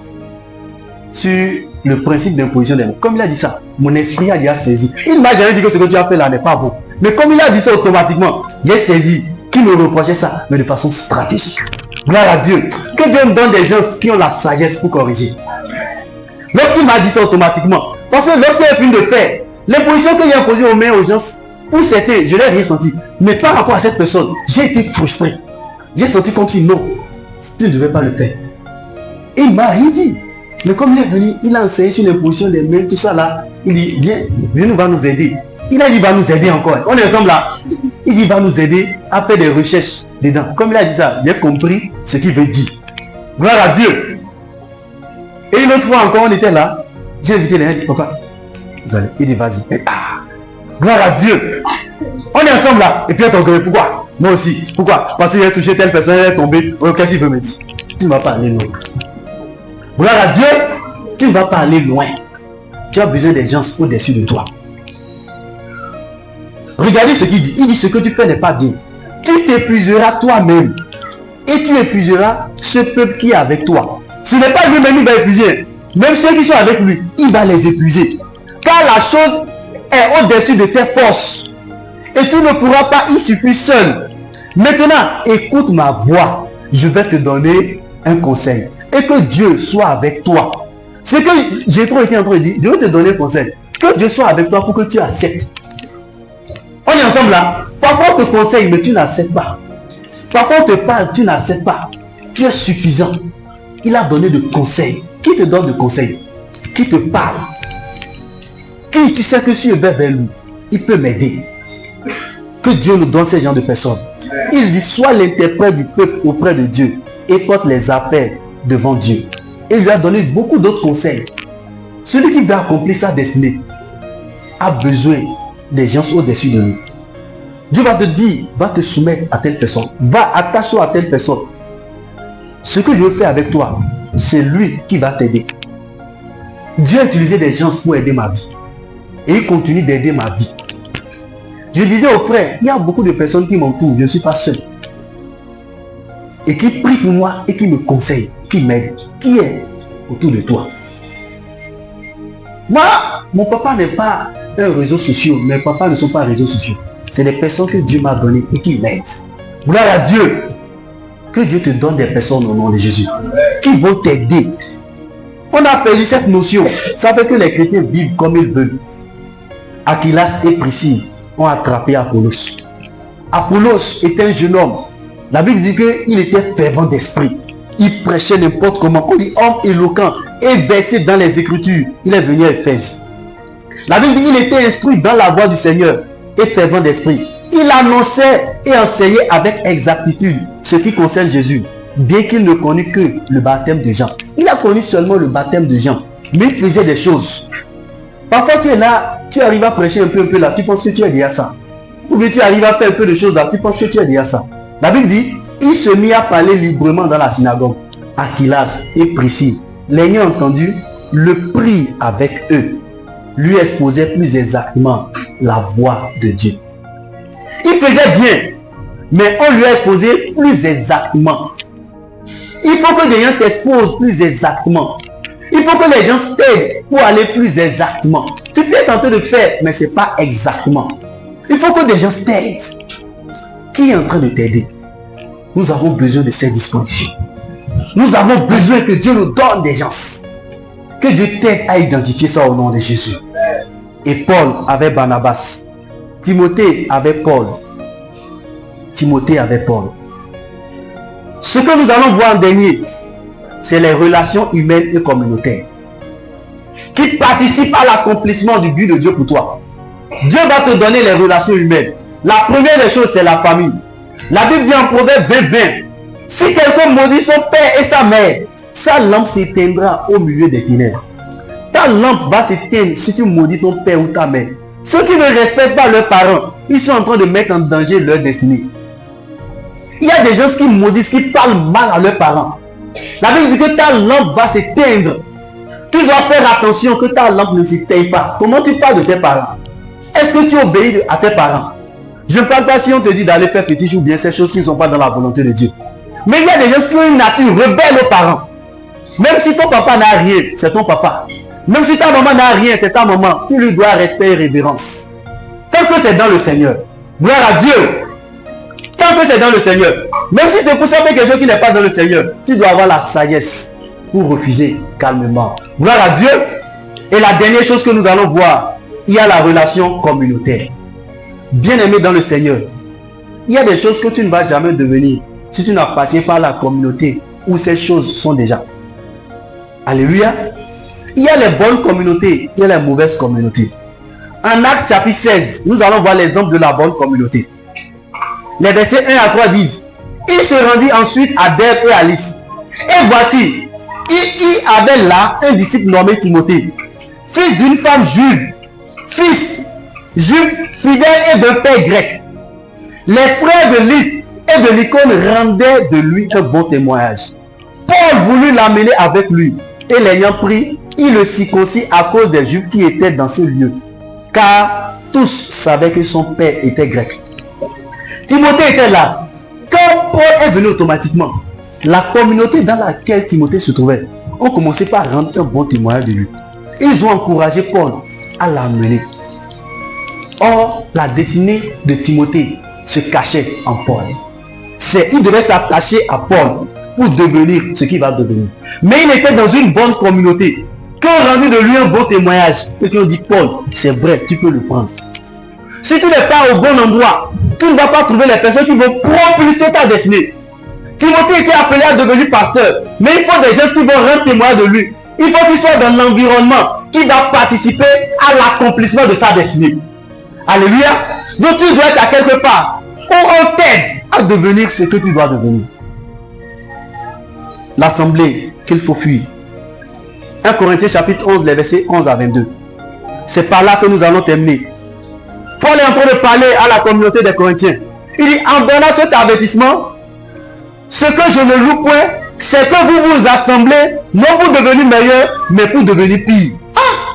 sur le principe d'imposition des mains. Comme il a dit ça, mon esprit a déjà saisi. Il ne m'a jamais dit que ce que tu as fait là n'est pas bon. Mais comme il a dit ça automatiquement, j'ai saisi qu'il me reprochait ça, mais de façon stratégique. Gloire à Dieu. Que Dieu me donne des gens qui ont la sagesse pour corriger. Lorsqu'il m'a dit ça automatiquement, parce que lorsqu'il a fini de faire, l'imposition que j'ai imposée aux mains aux gens, pour certains, je n'ai rien senti. Mais par rapport à cette personne, j'ai été frustré. J'ai senti comme si non, tu ne devais pas le faire. Et il ne m'a rien dit. Mais comme il est venu, il a enseigné sur l'imposition des mains, tout ça là. Il dit, viens, Dieu va nous aider. Il a dit, il va nous aider encore. On est ensemble là. Il dit, il va nous aider à faire des recherches dedans. Comme il a dit ça, j'ai compris ce qu'il veut dire. Gloire à Dieu. Et une autre fois encore, on était là. J'ai invité les gens, il dit, papa, vous allez. Il dit, vas-y. Ah, gloire à Dieu. On est ensemble là. Et puis elle t'entendait, pourquoi? Moi aussi. Pourquoi? Parce qu'il a touché telle personne, elle est tombée. Oh, qu'est-ce qu'il veut me dire? Tu ne vas pas aller loin. Gloire à Dieu, tu ne vas pas aller loin. Tu as besoin des gens au-dessus de toi. Regardez ce qu'il dit. Il dit, ce que tu fais n'est pas bien. Tu t'épuiseras toi-même. Et tu épuiseras ce peuple qui est avec toi. Ce n'est pas lui-même qui va épuiser. Même ceux qui sont avec lui, il va les épuiser. Car la chose est au-dessus de tes forces. Et tu ne pourras pas y suffire seul. Maintenant, écoute ma voix. Je vais te donner un conseil. Et que Dieu soit avec toi. Ce que j'ai trop été en train de dire, je vais te donner un conseil. Que Dieu soit avec toi pour que tu acceptes. On est ensemble là. Parfois on te conseille, mais tu n'acceptes pas. Parfois on te parle, tu n'acceptes pas. Tu es suffisant. Il a donné de conseils. Qui te donne de conseils? Qui te parle? Qui tu sais que si je vais vers lui, il peut m'aider. Que Dieu nous donne ces gens de personnes. Il dit, sois l'interprète du peuple auprès de Dieu et porte les affaires devant Dieu. Et il lui a donné beaucoup d'autres conseils. Celui qui va accomplir sa destinée a besoin des gens au-dessus de lui. Dieu va te dire, va te soumettre à telle personne. Va attacher à telle personne. Ce que je veux faire avec toi, c'est lui qui va t'aider. Dieu a utilisé des gens pour aider ma vie. Et il continue d'aider ma vie. Je disais aux frères, il y a beaucoup de personnes qui m'entourent, je ne suis pas seul. Et qui prient pour moi et qui me conseillent, qui m'aident. Qui est autour de toi? Moi, mon papa n'est pas un réseau social. Mes papas ne sont pas réseaux sociaux. C'est des personnes que Dieu m'a données et qui m'aident. Gloire à Dieu. Que Dieu te donne des personnes au nom de Jésus. Qui vont t'aider. On a perdu cette notion. Ça fait que les chrétiens vivent comme ils veulent. Aquilas et Priscille ont attrapé Apollos. Apollos était un jeune homme. La Bible dit qu'il était fervent d'esprit. Il prêchait n'importe comment. On dit homme éloquent et versé dans les Écritures. Il est venu à Éphèse. La Bible dit qu'il était instruit dans la voie du Seigneur et fervent d'esprit. Il annonçait et enseignait avec exactitude ce qui concerne Jésus, bien qu'il ne connût que le baptême de Jean. Il a connu seulement le baptême de Jean, mais il faisait des choses. Parfois tu es là, tu arrives à prêcher un peu là, tu penses que tu es déjà ça. Ou bien tu arrives à faire un peu de choses là, tu penses que tu es déjà ça. La Bible dit, il se mit à parler librement dans la synagogue. Aquilas et Priscille, l'ayant entendu, le prit avec eux, lui exposait plus exactement la voix de Dieu. Il faisait bien, mais on lui a exposé plus exactement. Il faut que les gens t'exposent plus exactement. Il faut que les gens t'aident pour aller plus exactement. Tu peux être en train de faire, mais ce n'est pas exactement. Il faut que des gens t'aident. Qui est en train de t'aider? Nous avons besoin de ces dispositions. Nous avons besoin que Dieu nous donne des gens. Que Dieu t'aide à identifier ça au nom de Jésus. Et Paul avait Barnabas. Timothée avait Paul. Timothée avait Paul. Ce que nous allons voir en dernier, c'est les relations humaines et communautaires qui participent à l'accomplissement du but de Dieu pour toi. Dieu va te donner les relations humaines. La première des choses, c'est la famille. La Bible dit en Proverbe 20:20, si quelqu'un maudit son père et sa mère, sa lampe s'éteindra au milieu des ténèbres. Ta lampe va s'éteindre si tu maudis ton père ou ta mère. Ceux qui ne respectent pas leurs parents, ils sont en train de mettre en danger leur destinée. Il y a des gens qui maudissent, qui parlent mal à leurs parents. La Bible dit que ta lampe va s'éteindre. Tu dois faire attention que ta lampe ne s'éteigne pas. Comment tu parles de tes parents? Est-ce que tu obéis à tes parents? Je ne parle pas si on te dit d'aller faire petit ou bien ces choses qui ne sont pas dans la volonté de Dieu. Mais il y a des gens qui ont une nature rebelle aux parents. Même si ton papa n'a rien, c'est ton papa. Même si ta maman n'a rien, c'est ta maman. Tu lui dois respect et révérence. Tant que c'est dans le Seigneur. Gloire à Dieu. Tant que c'est dans le Seigneur. Même si tu pousses avec quelque chose qui n'est pas dans le Seigneur, tu dois avoir la sagesse pour refuser calmement. Gloire à Dieu. Et la dernière chose que nous allons voir, il y a la relation communautaire. Bien-aimé dans le Seigneur, il y a des choses que tu ne vas jamais devenir si tu n'appartiens pas à la communauté où ces choses sont déjà. Alléluia. Il y a les bonnes communautés, il y a les mauvaises communautés. En Actes chapitre 16, nous allons voir l'exemple de la bonne communauté. Les versets 1 à 3 disent: il se rendit ensuite à Derbe et à Lys. Et voici, il y avait là un disciple nommé Timothée, fils d'une femme juive, fils juif fidèle et d'un père grec. Les frères de Lys et de l'Icône rendaient de lui un bon témoignage. Paul voulut l'amener avec lui, et l'ayant pris, il le circoncit à cause des Juifs qui étaient dans ce lieu, car tous savaient que son père était grec. Timothée était là. Quand Paul est venu automatiquement, la communauté dans laquelle Timothée se trouvait ont commencé par rendre un bon témoignage de lui. Ils ont encouragé Paul à l'amener. Or, la destinée de Timothée se cachait en Paul. Il devait s'attacher à Paul pour devenir ce qu'il va devenir. Mais il était dans une bonne communauté qui ont rendu de lui un bon témoignage et qui ont dit: Paul, c'est vrai, tu peux le prendre. Si tu n'es pas au bon endroit, tu ne vas pas trouver les personnes qui vont propulser ta destinée. Timothée était appelé à devenir pasteur, mais il faut des gens qui vont rendre témoin de lui. Il faut qu'il soit dans l'environnement qui va participer à l'accomplissement de sa destinée. Alléluia. Donc tu dois être à quelque part où on t'aide à devenir ce que tu dois devenir. L'assemblée qu'il faut fuir. 1 Corinthiens chapitre 11, les versets 11 à 22. C'est par là que nous allons terminer. Paul est en train de parler à la communauté des Corinthiens. Il dit: en donnant cet avertissement, ce que je ne loue point, c'est que vous vous assemblez, non pour devenir meilleur, mais pour devenir pire. Ah!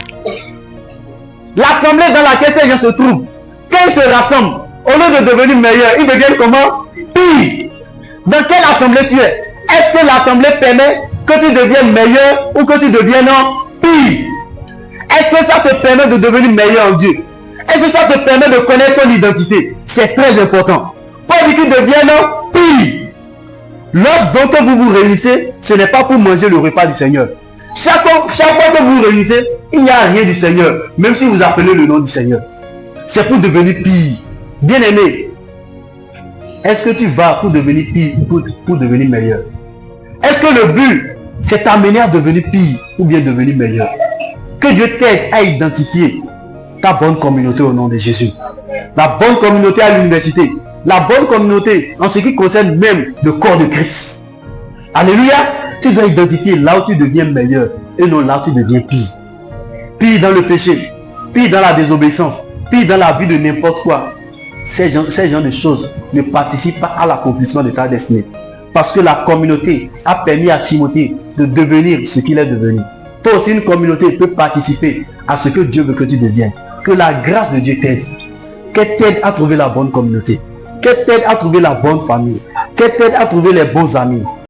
L'assemblée dans laquelle ces gens se trouvent, quand ils se rassemblent, au lieu de devenir meilleurs, ils deviennent comment? Pire. Dans quelle assemblée tu es? Est-ce que l'assemblée permet que tu deviennes meilleur ou que tu deviennes pire? Est-ce que ça te permet de devenir meilleur en Dieu? Est-ce que ça te permet de connaître ton identité? C'est très important. Pas dit qu'ils deviennent pire. Lorsque vous vous réunissez, ce n'est pas pour manger le repas du Seigneur. Chaque fois que vous vous réunissez, il n'y a rien du Seigneur, même si vous appelez le nom du Seigneur. C'est pour devenir pire. Bien-aimé, est-ce que tu vas pour devenir pire ou pour devenir meilleur? Est-ce que le but, c'est t'amener à devenir pire ou bien devenir meilleur? Que Dieu t'aide à identifier ta bonne communauté au nom de Jésus. La bonne communauté à l'université. La bonne communauté en ce qui concerne même le corps de Christ. Alléluia. Tu dois identifier là où tu deviens meilleur et non là où tu deviens pire. Pire dans le péché, pire dans la désobéissance, pire dans la vie de n'importe quoi. Ces gens de choses ne participent pas à l'accomplissement de ta destinée. Parce que la communauté a permis à Timothée de devenir ce qu'il est devenu. Toi aussi, une communauté peut participer à ce que Dieu veut que tu deviennes. Que la grâce de Dieu t'aide. Qu'elle t'aide à trouver la bonne communauté. Qu'elle t'aide à trouver la bonne famille. Qu'elle t'aide à trouver les bons amis.